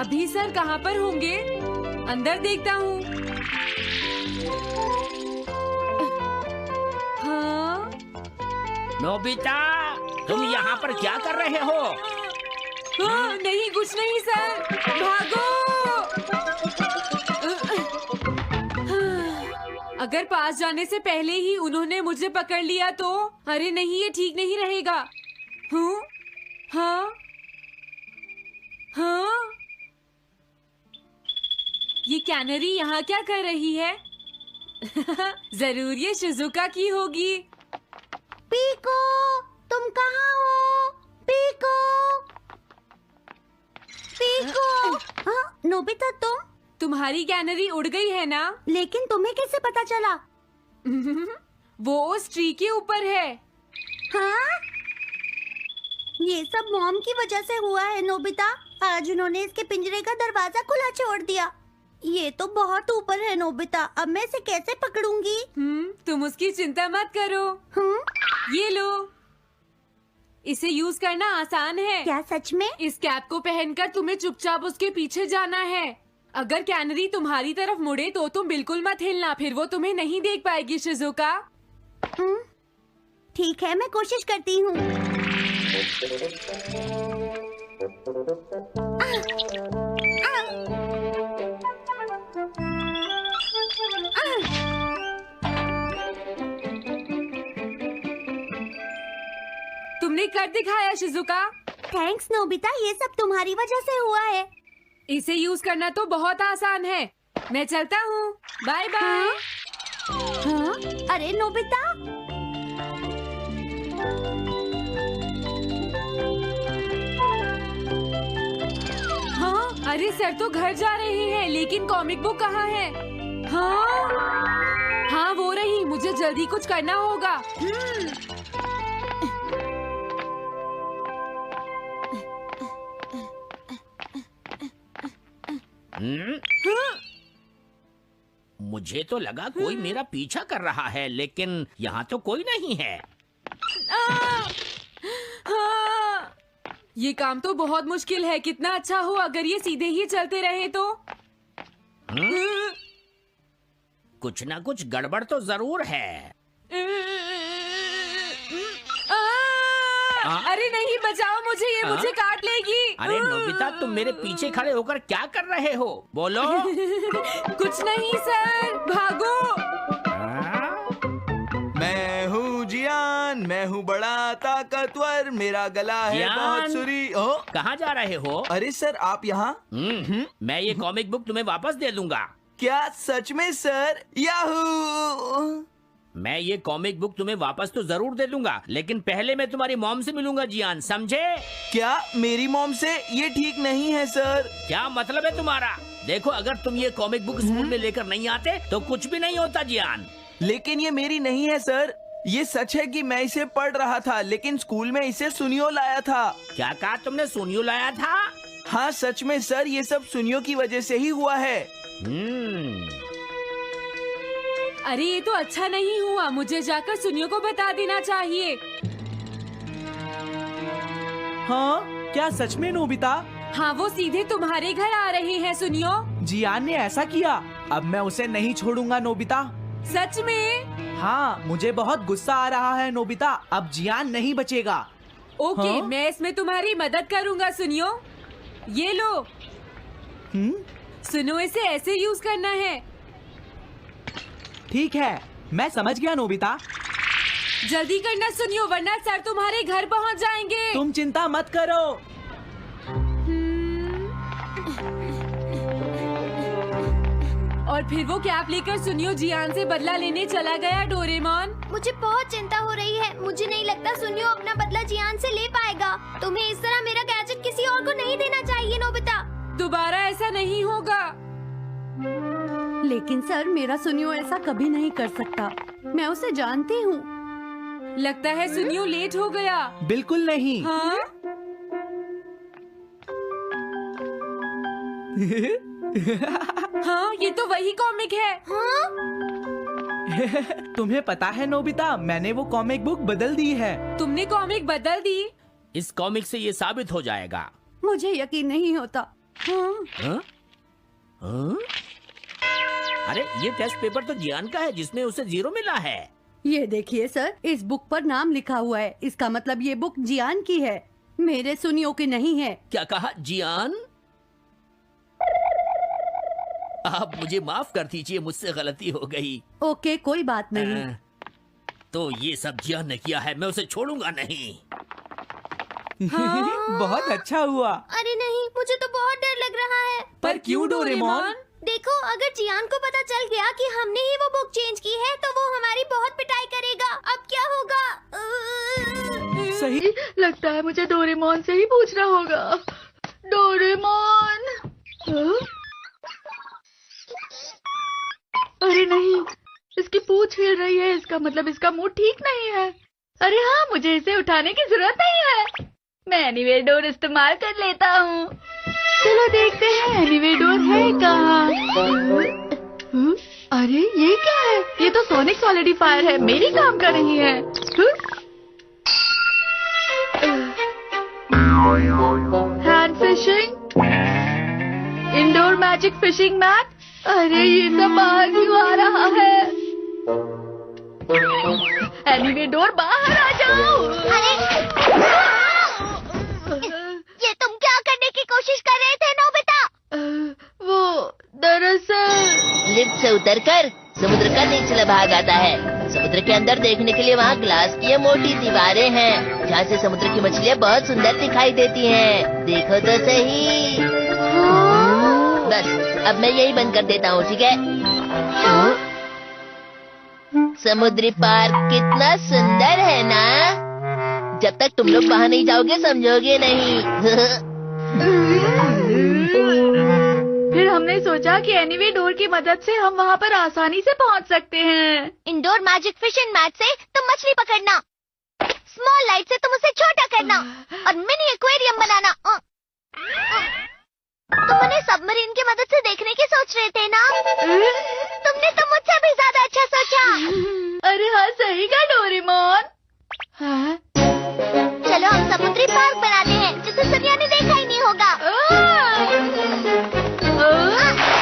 अभी सर कहाँ पर होंगे? अंदर देखता हूँ। हाँ? नोबिता, तुम यहाँ पर क्या कर रहे हो? हाँ, नहीं कुछ नहीं सर। भागो! अगर पास जाने से पहले ही उन्होंने मुझे पकड़ लिया तो? अरे नहीं, ये ठीक नहीं रहेगा। हाँ? हाँ? हाँ? ये कैनरी यहाँ क्या कर रही है? जरूर ये शिजुका की होगी। पीको, तुम कहाँ हो? Piko, Piko. हाँ, नोबिता तुम्हारी कैनरी उड़ गई है ना? लेकिन तुम्हें कैसे पता चला? वो उस ट्री के ऊपर है। हाँ? ये सब मॉम की वजह से हुआ है नोबिता। आज उन्होंने इसके पिंजरे का दरवाजा खुला छोड़ दिया। ये तो बहुत ऊपर है नोबिता। अब मैं इसे कैसे पकड़ूंगी? तुम उसकी चिंता मत करो। ये लो। इसे यूज करना आसान है। क्या सच में? इस कैप को पहनकर तुम्हें चुपचाप उसके पीछे जाना है। अगर कैनरी तुम्हारी तरफ मुड़े तो तुम बिल्कुल मत हिलना, फिर वो तुम्हें नहीं देख पाएगी शिजुका। ठीक है, मैं कोशिश करती हूँ। तुमने कर दिखाया शिजुका। थैंक्स नोबिता, ये सब तुम्हारी वजह से हुआ है। इसे यूज करना तो बहुत आसान है। मैं चलता हूँ। Bye bye. हाँ? अरे नोबिता, हाँ? अरे सर तो घर जा रहे हैं, लेकिन कॉमिक बुक कहाँ है? हाँ? हाँ वो रही। मुझे जल्दी कुछ करना होगा। मुझे तो लगा कोई मेरा पीछा कर रहा है, लेकिन यहाँ तो कोई नहीं है। हाँ, ये काम तो बहुत मुश्किल है। कितना अच्छा हो अगर ये सीधे ही चलते रहे तो। कुछ ना कुछ गड़बड़ तो जरूर है। अरे नहीं, बचाओ मुझे, ये मुझे काट लेगी। अरे नोबिता, तुम मेरे पीछे खड़े होकर क्या कर रहे हो? बोलो। कुछ नहीं सर, भागो। मैं हूँ जियान, मैं हूँ बड़ा ताकतवर, मेरा गला है बहुत सुरी। कहाँ जा रहे हो? अरे सर, आप यहाँ? मैं ये कॉमिक बुक तुम्हें वापस दे दूंगा। क्या सच में सर? याहू! मैं ये कॉमिक बुक तुम्हें वापस तो जरूर दे दूंगा, लेकिन पहले मैं तुम्हारी मॉम से मिलूंगा जियान, समझे? क्या मेरी मॉम से? ये ठीक नहीं है सर। क्या मतलब है तुम्हारा? देखो, अगर तुम ये कॉमिक बुक स्कूल में लेकर नहीं आते तो कुछ भी नहीं होता जियान। लेकिन ये मेरी नहीं है सर। ये सच है कि मैं इसे पढ़ रहा था, लेकिन स्कूल में इसे सुनियो लाया था। क्या कहा तुमने? सुनियो लाया था? हाँ सच में सर, ये सब सुनियो की वजह से ही हुआ है। अरे ये तो अच्छा नहीं हुआ, मुझे जाकर सुनियो को बता देना चाहिए। हाँ, क्या सच में नोबिता? हाँ, वो सीधे तुम्हारे घर आ रहे हैं सुनियो। जियान ने ऐसा किया। अब मैं उसे नहीं छोड़ूंगा नोबिता। सच में? हाँ, मुझे बहुत गुस्सा आ रहा है नोबिता। अब जियान नहीं बचेगा। ओके, हाँ? मैं इसमें तुम्हारी मदद करूँगा सुनियो। ये लो। सुनो, इसे ऐसे यूज करना है। ठीक है, मैं समझ गया नोबिता। जल्दी करना सुनियो, वरना सर तुम्हारे घर पहुंच जाएंगे। तुम चिंता मत करो। और फिर वो कैप लेकर सुनियो जियान से बदला लेने चला गया। डोरेमोन, मुझे बहुत चिंता हो रही है। मुझे नहीं लगता सुनियो अपना बदला जियान से ले पाएगा। तुम्हें इस तरह मेरा गैजेट किसी और को नहीं देना चाहिए नोबिता। दोबारा ऐसा नहीं होगा। लेकिन सर, मेरा सुनियो ऐसा कभी नहीं कर सकता। मैं उसे जानती हूँ। लगता है सुनियो लेट हो गया। बिल्कुल नहीं। हाँ? हाँ, ये तो वही कॉमिक है। हाँ? तुम्हें पता है नोबिता, मैंने वो कॉमिक बुक बदल दी है। तुमने कॉमिक बदल दी? इस कॉमिक से ये साबित हो जाएगा। मुझे यकीन नहीं होता। हाँ? हाँ? हाँ? अरे, ये टेस्ट पेपर तो जियान का है जिसमें उसे 0 मिला है। ये देखिए सर, इस बुक पर नाम लिखा हुआ है। इसका मतलब ये बुक जियान की है, मेरे सुनियो की नहीं है। क्या कहा? जियान? आप मुझे माफ कर दीजिए, मुझसे गलती हो गई। ओके, कोई बात नहीं। तो ये सब जियान ने किया है, मैं उसे छोड़ूंगा नहीं। हाँ? बहुत अच्छा हुआ। अरे नहीं, मुझे तो बहुत डर लग रहा है। पर क्यों डोरेमोन? देखो, अगर जियान को पता चल गया कि हमने ही वो बुक चेंज की है तो वो हमारी बहुत पिटाई करेगा। अब क्या होगा? सही लगता है, मुझे डोरेमोन से ही पूछना होगा। डोरेमोन। अरे नहीं, इसकी पूंछ हिल रही है। इसका मतलब इसका मूड ठीक नहीं है। अरे हाँ, मुझे इसे उठाने की जरूरत नहीं है। मैं एनीवे डोर इस्तेमाल कर लेता हूँ। चलो देखते हैं एनीवे डोर है कहाँ। अरे ये क्या है? ये तो सोनिक सॉलिडिफायर है, मेरी काम कर रही है। Hand fishing, indoor magic fishing mat. अरे ये सब बाहर क्यों आ रहा है? एनीवे डोर, बाहर आ जाओ। अरे ये तुम क्या करने की कोशिश कर रहे थे नोबिता? वो दरअसल लिफ्ट से उतरकर समुद्र का निचला भाग आता है। समुद्र के अंदर देखने के लिए वहाँ ग्लास की मोटी दीवारें हैं, जहाँ से समुद्र की मछलियाँ बहुत सुंदर दिखाई देती हैं। देखो तो सही। बस अब मैं यही बंद कर देता हूँ, ठीक है? समुद्री पार्क कितना सुंदर है ना? जब तक तुम लोग वहाँ नहीं जाओगे समझोगे नहीं। फिर हमने सोचा कि एनीवे डोर की मदद से हम वहाँ पर आसानी से पहुँच सकते हैं। इंडोर मैजिक फिशिंग मैट से तुम मछली पकड़ना, स्मॉल लाइट से तुम उसे छोटा करना और मिनी एक्वेरियम बनाना। तुम उन्हें सबमरीन की मदद से देखने की सोच रहे थे ना? तुमने तो मुझसे भी ज्यादा अच्छा सोचा। अरे हाँ, सही कहा डोरेमोन। हाँ? चलो हम समुद्री पार्क बनाते हैं जिसे दुनिया ने देखा ही नहीं होगा।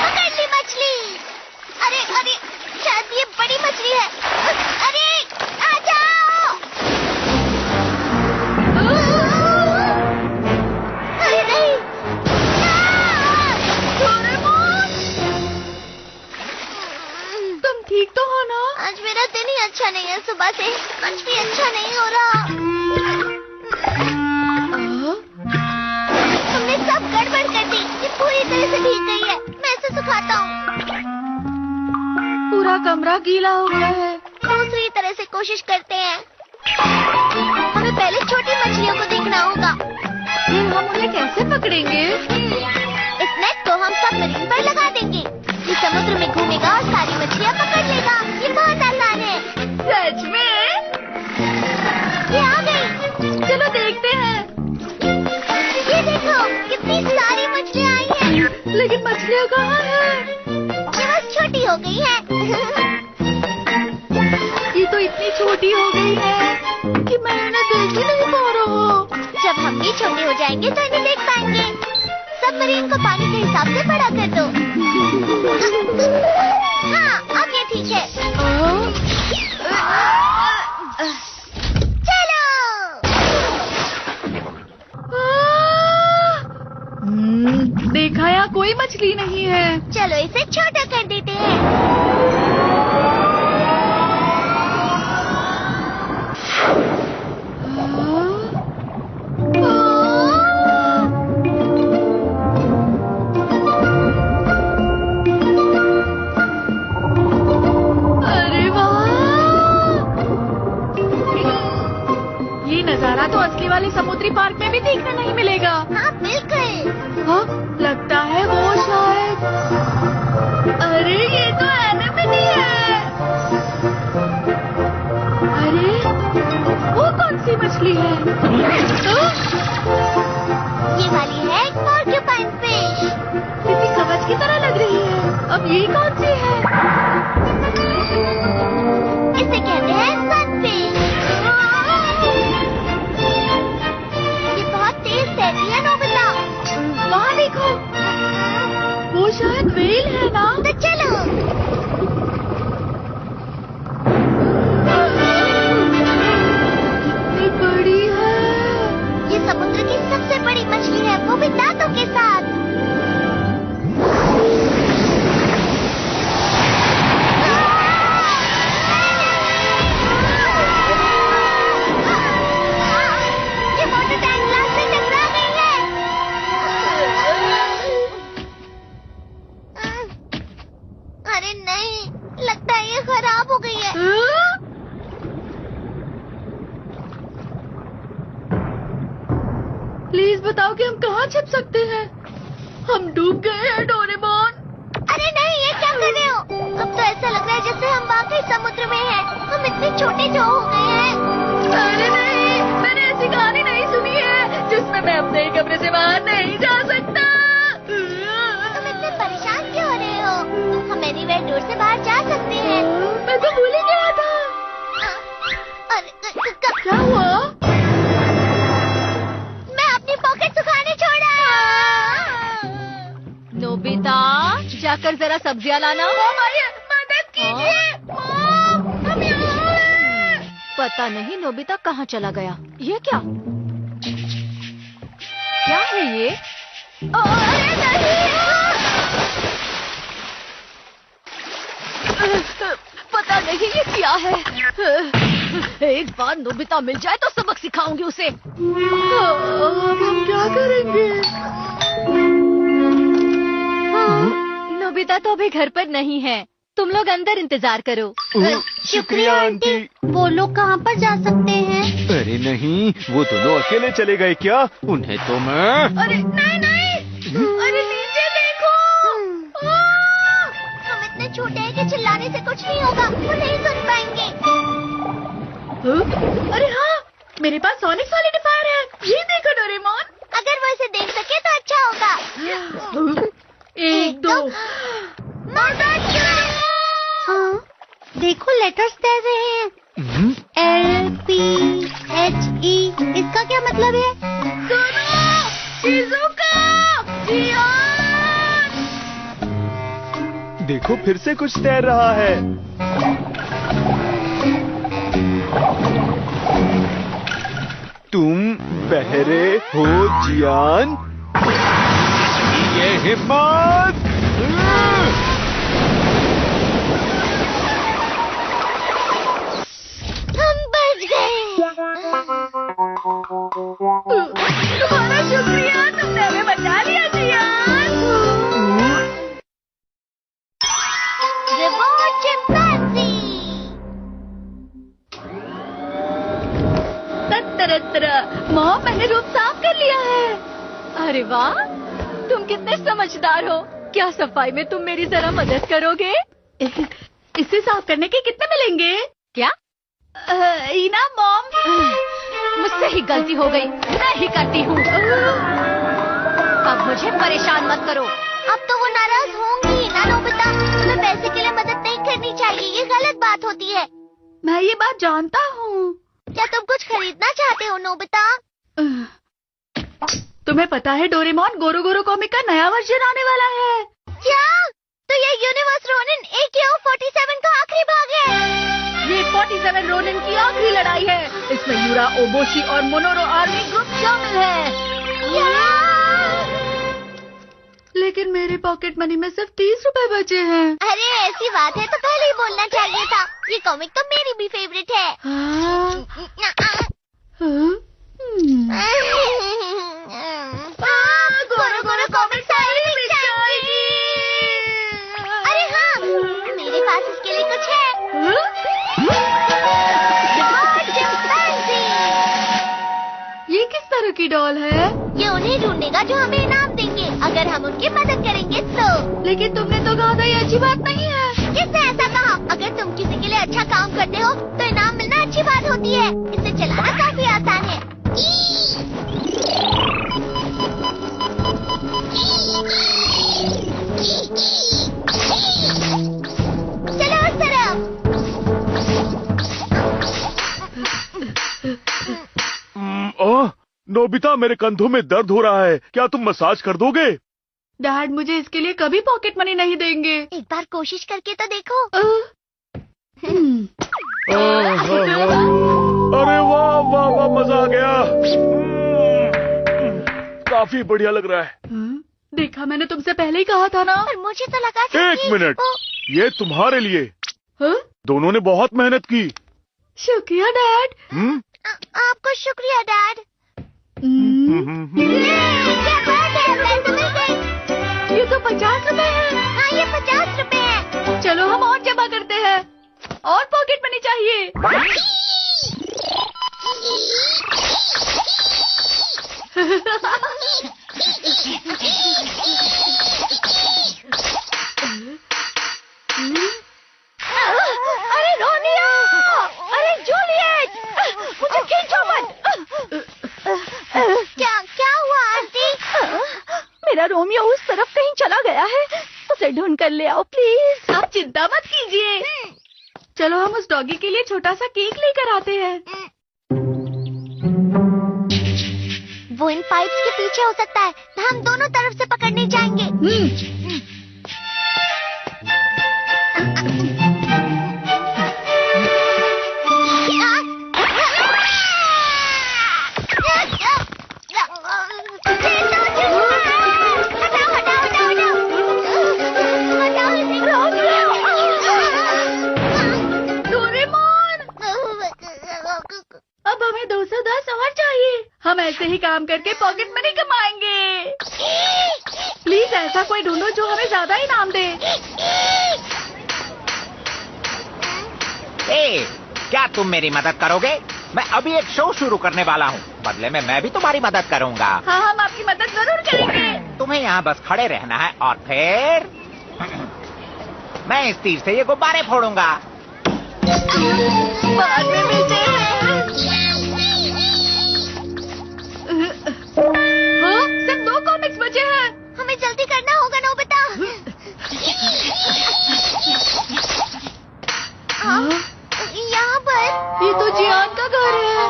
पकड़ ली मछली। अरे अरे, शायद ये बड़ी मछली है। अरे आ जाओ। अरे नहीं, तुम ठीक तो हो ना? आज मेरा दिन ही अच्छा नहीं है। सुबह से कुछ भी अच्छा नहीं हो रहा। तुमने सब गड़बड़ कर दी। ये पूरी तरह से भीग गई है। मैं इसे सुखाता हूँ। पूरा कमरा गीला हो गया है। दूसरी कोशिश करते हैं। हमें पहले छोटी मछलियों को देखना होगा। फिर हम उन्हें कैसे पकड़ेंगे? इस नेट को हम सबमरीन पर लगा देंगे। ये समुद्र में घूमेगा और सारी मछलियाँ पकड़ लेगा। ये बहुत आसान है। सच में? ये आ गई। चलो देखते हैं। ये देखो कितनी सारी मछलियाँ आई हैं। लेकिन मछलियाँ कहाँ हैं? ये बस छोटी हो गई है। ये तो इतनी छोटी हो गई है कि मैं इन्हें देख ही नहीं पा रहा हूँ। जब हम भी छोटे हो जाएंगे तो इन्हें देख पाएंगे। सबमरीन को पानी के हिसाब से बड़ा कर दो। हाँ, अब ये ठीक है। चलो। देखा, यहाँ कोई मछली नहीं है। चलो इसे छोटा कर देते हैं। अरे वाह! ये नजारा तो असली वाले समुद्री पार्क में भी देखने नहीं मिलेगा। हाँ बिल्कुल। हाँ, लगता है वो शायद। अरे ये तो एनेमोनी है। अरे वो कौन सी मछली है? ये वाली है पोर्क्यूपाइन फिश। किसी कवच की तरह लग रही है। अब ये कौन सी है? इसे कहते हैं सनफिश। ये बहुत तेज तैरती है नोबिता। वहाँ देखो, वो शायद व्हेल है ना? तो चलो। कितनी बड़ी है। ये समुद्र की सबसे बड़ी मछली है, वो भी दांतों के साथ। ये मोटर टैंक ग्लास से टकरा गई है। अरे नहीं, लगता है ये खराब हो गई है। प्लीज बताओ कि हम कहाँ छिप सकते हैं। हम डूब गए हैं डोरेमोन। अरे नहीं, ये क्या कर रहे हो? अब तो ऐसा लग रहा है जैसे हम वाकई समुद्र में हैं। हम इतने छोटे जो हो गए हैं। अरे नहीं, मैंने ऐसी कहानी नहीं सुनी है जिसमें मैं अपने ही कमरे से बाहर नहीं जा सकता। तुम इतने परेशान क्यों हो रहे हो? हम एनीवेयर डोर से बाहर जा सकते हैं। मैं तो भूल ही गया था। क्या हुआ? मैं अपनी पॉकेट सुखाने छोड़ा। नोबिता, जाकर जरा सब्जियां लाना। मदद कीजिए। हम यहाँ हैं। पता नहीं नोबिता कहाँ चला गया। ये क्या? क्या है ये? अरे नहीं। पता नहीं ये क्या है। एक बार नोबिता मिल जाए तो सबक सिखाऊंगी उसे। अब हम क्या करेंगे? नोबिता तो अभी घर पर नहीं है। तुम लोग अंदर इंतजार करो। शुक्रिया आंटी। वो लोग कहाँ पर जा सकते हैं? अरे नहीं, वो दोनों अकेले चले गए क्या? उन्हें तो मैं। अरे नहीं नहीं, अरे नीचे देखो। हम इतने छोटे हैं कि चिल्लाने से कुछ नहीं होगा। वो नहीं सुन पाएंगे। अरे हाँ, मेरे पास सोनिक सॉलिडिफायर है। ये देखो डोरेमोन। अगर वो इसे देख सके तो अच्छा होगा। 1 2। मदद करो। हाँ, देखो लेटर्स तैर रहे हैं। LPHE, इसका क्या मतलब है? सुनो, शिज़ुका, जियान। देखो फिर से कुछ तैर रहा है। तुम बहरे हो जियान। ये हिम्मत। हम बच गए। तुम्हारा शुक्रिया, तुमने हमें बचा लिया जियान। Reward chimpanzee. तरह। मॉम, मैंने रूम साफ कर लिया है। अरे वाह, तुम कितने समझदार हो। क्या सफाई में तुम मेरी जरा मदद करोगे? इसे साफ करने के कितने मिलेंगे? क्या? ईना मॉम, मुझसे ही गलती हो गई, मैं ही करती हूँ। अब मुझे परेशान मत करो। अब तो वो नाराज होंगी ना नोबिता। तुम्हें पैसे के लिए मदद नहीं करनी चाहिए, ये गलत बात होती है। मैं ये बात जानता हूँ। क्या तुम कुछ खरीदना चाहते हो नोबिता? तुम्हें पता है डोरेमोन, गोरो गोरो कॉमिक का नया वर्जन आने वाला है। क्या? तो ये यूनिवर्स रोनिन AKO 47 का आखिरी भाग है। ये 47 रोनिन की आखिरी लड़ाई है। इसमें यूरा, ओबोशी और मोनोरो आर्मी ग्रुप शामिल है। लेकिन मेरे पॉकेट मनी में सिर्फ 30 रुपए बचे हैं। अरे ऐसी बात है तो पहले ही बोलना चाहिए था। ये कॉमिक तो मेरी भी फेवरेट है। गोरो गोरो कॉमिक सारी मिल जाएगी। अरे हाँ, मेरे पास इसके लिए कुछ है। ये किस तरह की डॉल है? ये उन्हें ढूंढेगा जो हमें इनाम देंगे, अगर हम उनकी मदद करेंगे तो। लेकिन तुमने तो कहा था ये अच्छी बात नहीं है। किसने ऐसा कहा? अगर तुम किसी के लिए अच्छा काम करते हो तो इनाम मिलना अच्छी बात होती है। इसे चलाना काफी आसान है। चलो उस तरफ। ओह, नोबिता, मेरे कंधों में दर्द हो रहा है। क्या तुम मसाज कर दोगे? डैड मुझे इसके लिए कभी पॉकेट मनी नहीं देंगे। एक बार कोशिश करके तो देखो। अरे वाह वाह वाह, मजा आ गया। काफी बढ़िया लग रहा है। देखा, मैंने तुमसे पहले ही कहा था ना। पर मुझे तो लगा था एक मिनट, ये तुम्हारे लिए। दोनों ने बहुत मेहनत की। शुक्रिया डैड। आपको शुक्रिया डैड। ये तो 50 रुपए है। हाँ, ये 50 रुपए है। चलो हम और जमा करते हैं। और पॉकेट मनी चाहिए। अरे रोनिया! अरे जूलियट! मुझे खींचो मत। क्या हुआ आंटी? मेरा रोमियो उस तरफ कहीं चला गया है। उसे ढूंढ कर ले आओ प्लीज। आप चिंता मत कीजिए। चलो हम उस डॉगी के लिए छोटा सा केक लेकर आते हैं। वो इन पाइप्स के पीछे हो सकता है। हम दोनों तरफ से पकड़ने जाएंगे। अब हमें 210 और चाहिए। हम ऐसे ही काम करके पॉकेट मनी कमाएंगे। प्लीज ऐसा कोई ढूंढो जो हमें ज्यादा इनाम दे। क्या तुम मेरी मदद करोगे? मैं अभी एक शो शुरू करने वाला हूँ। बदले में मैं भी तुम्हारी मदद करूँगा। हाँ, हम आपकी मदद जरूर करेंगे। तुम्हें यहाँ बस खड़े रहना है और फिर मैं इस तीर से ये गुब्बारे फोड़ूंगा। बाद में मिलते हैं। हाँ, सिर्फ 2 कॉमिक्स बचे हैं। हमें जल्दी करना होगा नोबिता। यहाँ पर। ये तो जियान का घर है।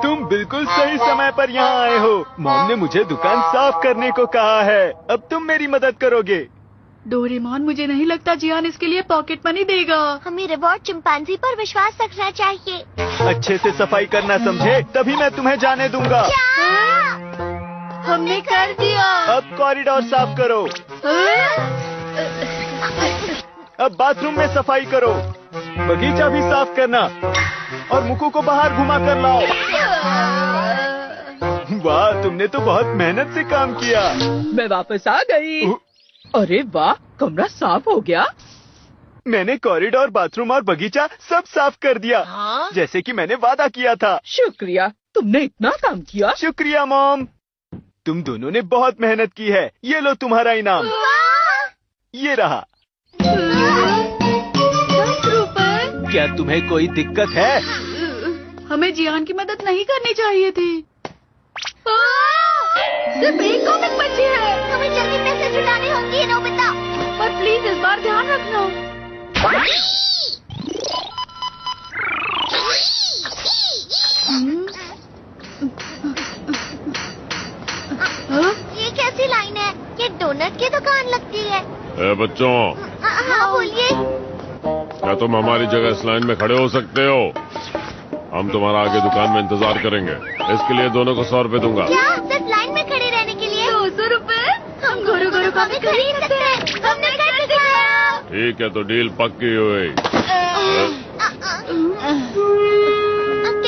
तुम बिल्कुल सही समय पर यहाँ आए हो। मॉम ने मुझे दुकान साफ करने को कहा है। अब तुम मेरी मदद करोगे। डोरेमोन, मुझे नहीं लगता जियान इसके लिए पॉकेट मनी देगा। हमें रिवॉर्ड चिंपांजी पर विश्वास रखना चाहिए। अच्छे से सफाई करना समझे, तभी मैं तुम्हें जाने दूंगा। हमने कर दिया। अब कॉरिडोर साफ करो। अब बाथरूम में सफाई करो। बगीचा भी साफ करना और मुकु को बाहर घुमा कर लाओ। वाह, तुमने तो बहुत मेहनत से काम किया। मैं वापस आ गई। अरे वाह, कमरा साफ हो गया। मैंने कॉरिडोर, बाथरूम और बगीचा सब साफ कर दिया। हाँ? जैसे कि मैंने वादा किया था। शुक्रिया, तुमने इतना काम किया। शुक्रिया मॉम। तुम दोनों ने बहुत मेहनत की है। ये लो तुम्हारा इनाम। ये रहा। 10 रुपए? क्या तुम्हें कोई दिक्कत है? हमें जियान की मदद नहीं करनी चाहिए थी। सिर्फ एक कॉमिक बची है। तुम्हें जल्दी पैसे जुटाने होंगे नोबिता। पर प्लीज इस बार ध्यान रखना। ये कैसी लाइन है? ये डोनट की दुकान लगती है। ए बच्चों, हाँ बोलिए। क्या तुम हमारी जगह इस लाइन में खड़े हो सकते हो? हम तुम्हारा आगे दुकान में इंतजार करेंगे। इसके लिए दोनों को 100 रुपए दूंगा। क्या सिर्फ लाइन में खड़े रहने के लिए? 200 रुपए? हम गोरू गोरू कॉमिक खरीद सकते हैं। हमने कर दिखाया। ठीक है, तो डील पक्की हुई।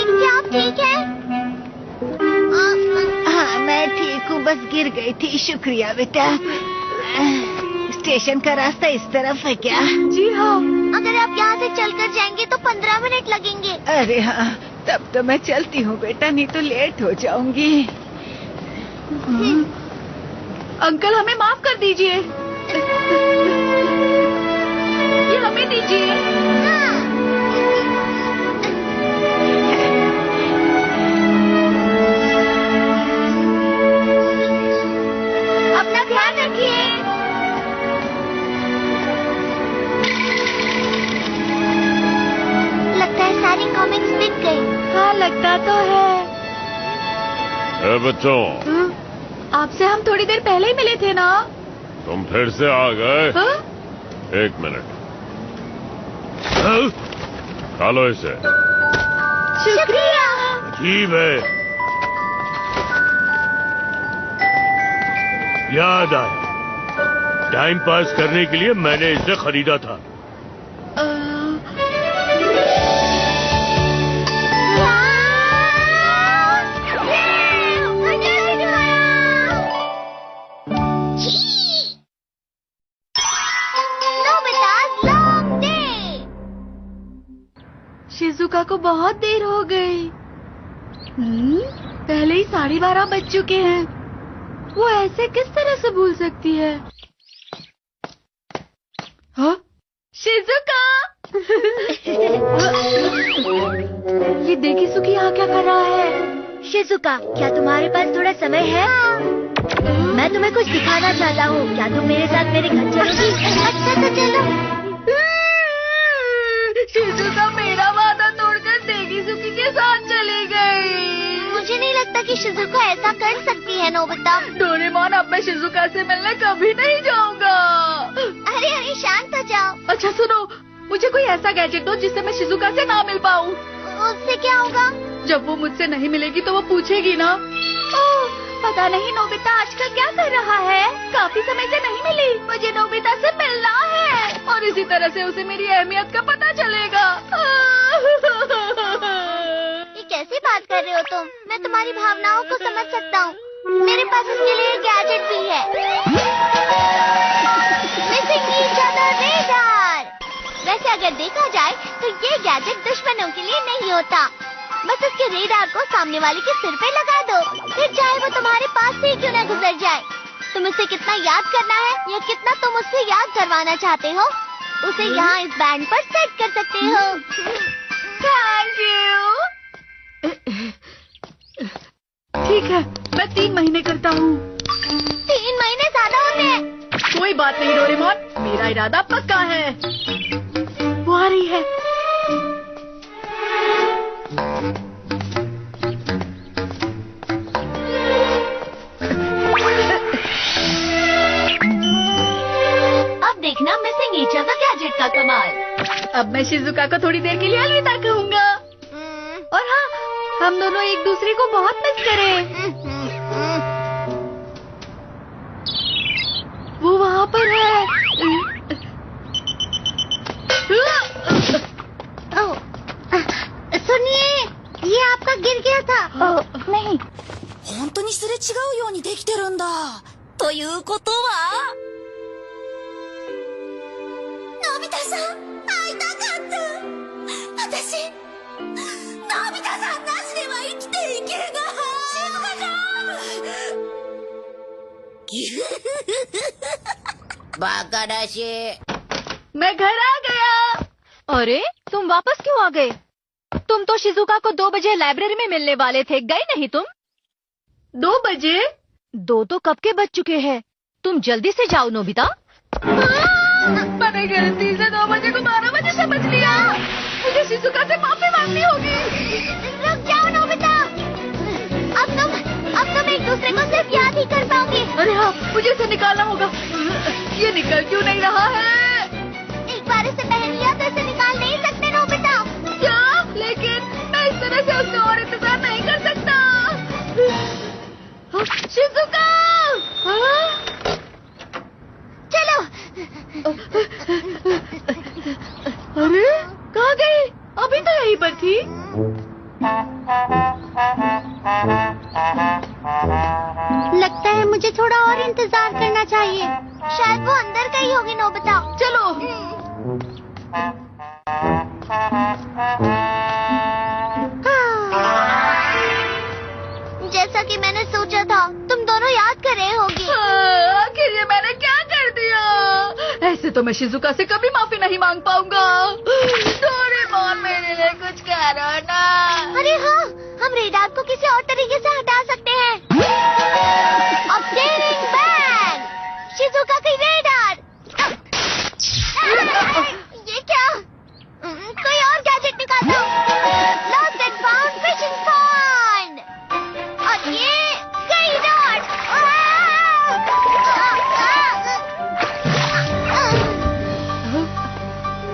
क्या आप ठीक है? हाँ मैं ठीक हूँ, बस गिर गई थी। शुक्रिया बेटा। स्टेशन का रास्ता इस तरफ है क्या? जी हाँ। अगर आप यहाँ से चलकर जाएंगे तो 15 मिनट लगेंगे। अरे हाँ, तब तो मैं चलती हूँ बेटा, नहीं तो लेट हो जाऊंगी। अंकल हमें माफ कर दीजिए। ये हमें दीजिए। अपना ध्यान रखिए। लगता है सारी कॉमिक्स बिक गई। हाँ लगता तो है। ए बच्चों, आपसे हम थोड़ी देर पहले ही मिले थे ना? तुम फिर से आ गए? हाँ? 1 मिनट। खा लो इसे। शुक्रिया। अजीब है। याद आया, टाइम पास करने के लिए मैंने इसे खरीदा था। शिजुका को बहुत देर हो गई। पहले ही 12:30 बज चुके हैं। वो ऐसे किस तरह से भूल सकती है? हाँ? शिजुका! ये देखी सुखी यहाँ क्या कर रहा है? शिजुका, क्या तुम्हारे पास थोड़ा समय है? मैं तुम्हें कुछ दिखाना चाहता हूँ। क्या तुम मेरे साथ मेरे घर चलोगी? अच्छा तो चलो। शिजुका मेरा वादा तोड़कर देगी सुखी के साथ चली गई। मुझे नहीं लगता कि शिजुका ऐसा कर सकती है नोबिता। डोरेमोन, अब मैं शिजुका से मिलने कभी नहीं जाऊंगा। अरे अरे शांत हो जाओ। अच्छा सुनो, मुझे कोई ऐसा गैजेट दो जिससे मैं शिजुका से ना मिल पाऊँ। उससे क्या होगा? जब वो मुझसे नहीं मिलेगी तो वो पूछेगी ना। पता नहीं नोबिता आजकल क्या कर रहा है। काफी समय से नहीं मिली। मुझे नोबिता से मिलना है। और इसी तरह से उसे मेरी अहमियत का पता चलेगा। ये कैसी बात कर रहे हो तुम? मैं तुम्हारी भावनाओं को समझ सकता हूँ। मेरे पास इसके लिए एक गैजेट भी है। Missing each other radar. वैसे अगर देखा जाए तो ये गैजेट दुश्मनों के लिए नहीं होता। बस उसके रेडार को सामने वाले के सिर पे लगा दो, फिर चाहे वो तुम्हारे पास से ही क्यों न गुजर जाए। तुम उसे कितना याद करना है या कितना तुम उससे याद करवाना चाहते हो, उसे यहाँ इस बैंड पर सेट कर सकते हो। Thank you. ठीक है, मैं 3 महीने करता हूँ। 3 महीने ज्यादा होते हैं। कोई बात नहीं डोरेमोन, मेरा इरादा पक्का है। वो आ रही है। अब देखना मिसिंग ईच अदर गैजेट का कमाल। अब मैं शिजुका को थोड़ी देर के लिए अलविदा कहूँगा। और हाँ, हम दोनों एक दूसरे को बहुत मिस करें। वो वहाँ पर है। सुनिए, ये आपका गिर गया था। नहीं। 本当にすれ違うようにできてるんだ。ということは？のび太さん。会いたかった。私、のび太さんなしでは生きていけない。静香ちゃんバカらしい。 मैं घर आ गया। अरे तुम वापस क्यों आ गए? तुम तो शिजुका को 2 बजे लाइब्रेरी में मिलने वाले थे, गए नहीं तुम? 2 बजे? 2 तो कब के बज चुके हैं। तुम जल्दी से जाओ नोबिता। मैंने गलती से 2 बजे को 12 बजे समझ लिया। मुझे शिजुका से माफी मांगनी होगी। रुक जाओ नोबिता। अब तुम एक दूसरे को सिर्फ याद ही कर पाओगे। अरे हाँ, मुझे इसे निकालना होगा। ये निकल क्यों नहीं रहा है? एक बार इसे पहन लिया तो इसे निकाल नहीं सकते नोबिता। क्या? लेकिन मैं इस तरह से उससे और इंतजार नहीं कर सकता। शिजुका! चलो। अरे कहाँ गई? अभी तो यहीं पर थी। लगता है मुझे थोड़ा और इंतजार करना चाहिए। शायद वो अंदर गई होगी नोबिता। चलो। जैसा कि मैंने सोचा था, तुम दोनों याद कर रहे होगी। आखिर ये मैंने क्या कर दिया? ऐसे तो मैं शिजुका से कभी माफी नहीं मांग पाऊंगा। डोरेमोन मेरे लिए कुछ करो ना। अरे हाँ, हम रेडार को किसी और तरीके से हटा सकते हैं। अपडेटिंग बैग, शिजुका की रेडार। ये क्या? कोई और गैजेट निकालो। Lost and found fishing pond. और ये गई डॉट।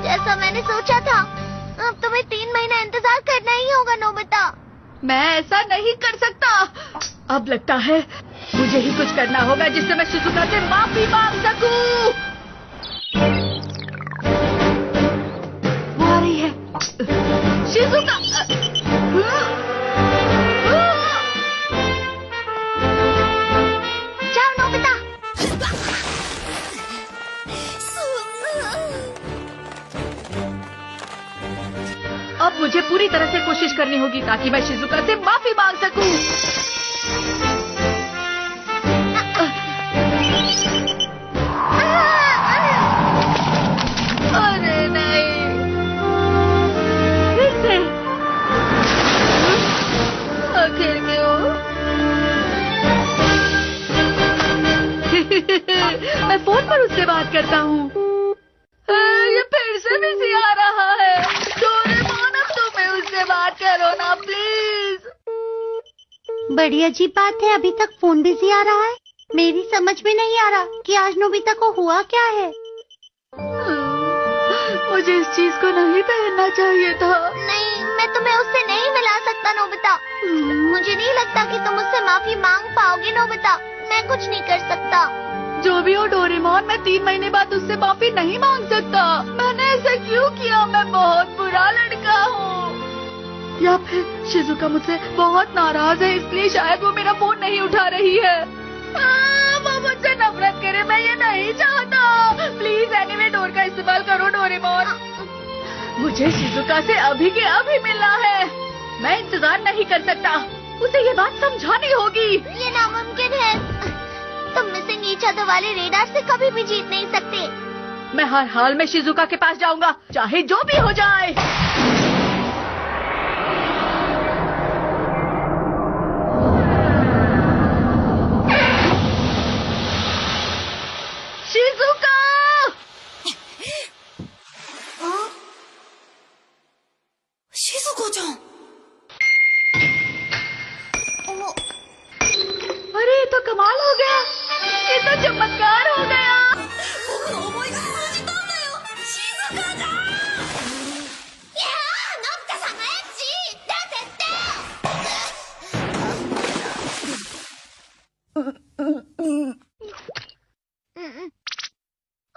जैसा मैंने सोचा था, अब तुम्हें 3 महीना इंतजार करना ही होगा नोबिता। मैं ऐसा नहीं कर सकता। अब लगता है मुझे ही कुछ करना होगा जिससे मैं शिजुका से माफी मांग सकूं। वो आ रही है। शिजुका! जाओ नोबिता। अब मुझे पूरी तरह से कोशिश करनी होगी ताकि मैं शिजुका से माफी मांग सकूं। अरे नहीं, फिर से। आखिर क्यों? मैं फोन पर उससे बात करता हूँ। ये फिर से बिजी आ रहा है। डोरेमोन, अब तुम्हें उससे बात करो ना प्लीज। बड़ी अजीब बात है, अभी तक फोन बिजी आ रहा है। मेरी समझ में नहीं आ रहा कि आज नोबिता को हुआ क्या है। मुझे इस चीज को नहीं पहनना चाहिए था। नहीं, मैं तुम्हें उससे नहीं मिला सकता नोबिता। मुझे नहीं लगता कि तुम उससे माफी मांग पाओगे नोबिता। मैं कुछ नहीं कर सकता। जो भी हो डोरेमोन, मैं 3 महीने बाद उससे माफी नहीं मांग सकता। मैंने ऐसा क्यों किया? मैं बहुत बुरा लड़का हूँ। या फिर शिजुका मुझसे बहुत नाराज है, इसलिए शायद वो मेरा फोन नहीं उठा रही है। वो मुझसे नफरत करे, मैं ये नहीं चाहता। प्लीज एनीवे डोर का इस्तेमाल करो डोरेमोन। मुझे शिजुका से अभी के अभी मिलना है। मैं इंतजार नहीं कर सकता। उसे ये बात समझानी होगी। ये नामुमकिन है। तुम मिसिंग ईच अदर वाले रेडार से कभी भी जीत नहीं सकते। मैं हर हाल में शिजुका के पास जाऊंगा, चाहे जो भी हो जाए। शिजुका! शिजुका-chan! अरे ये तो कमाल हो गया। ये तो चमत्कार हो गया।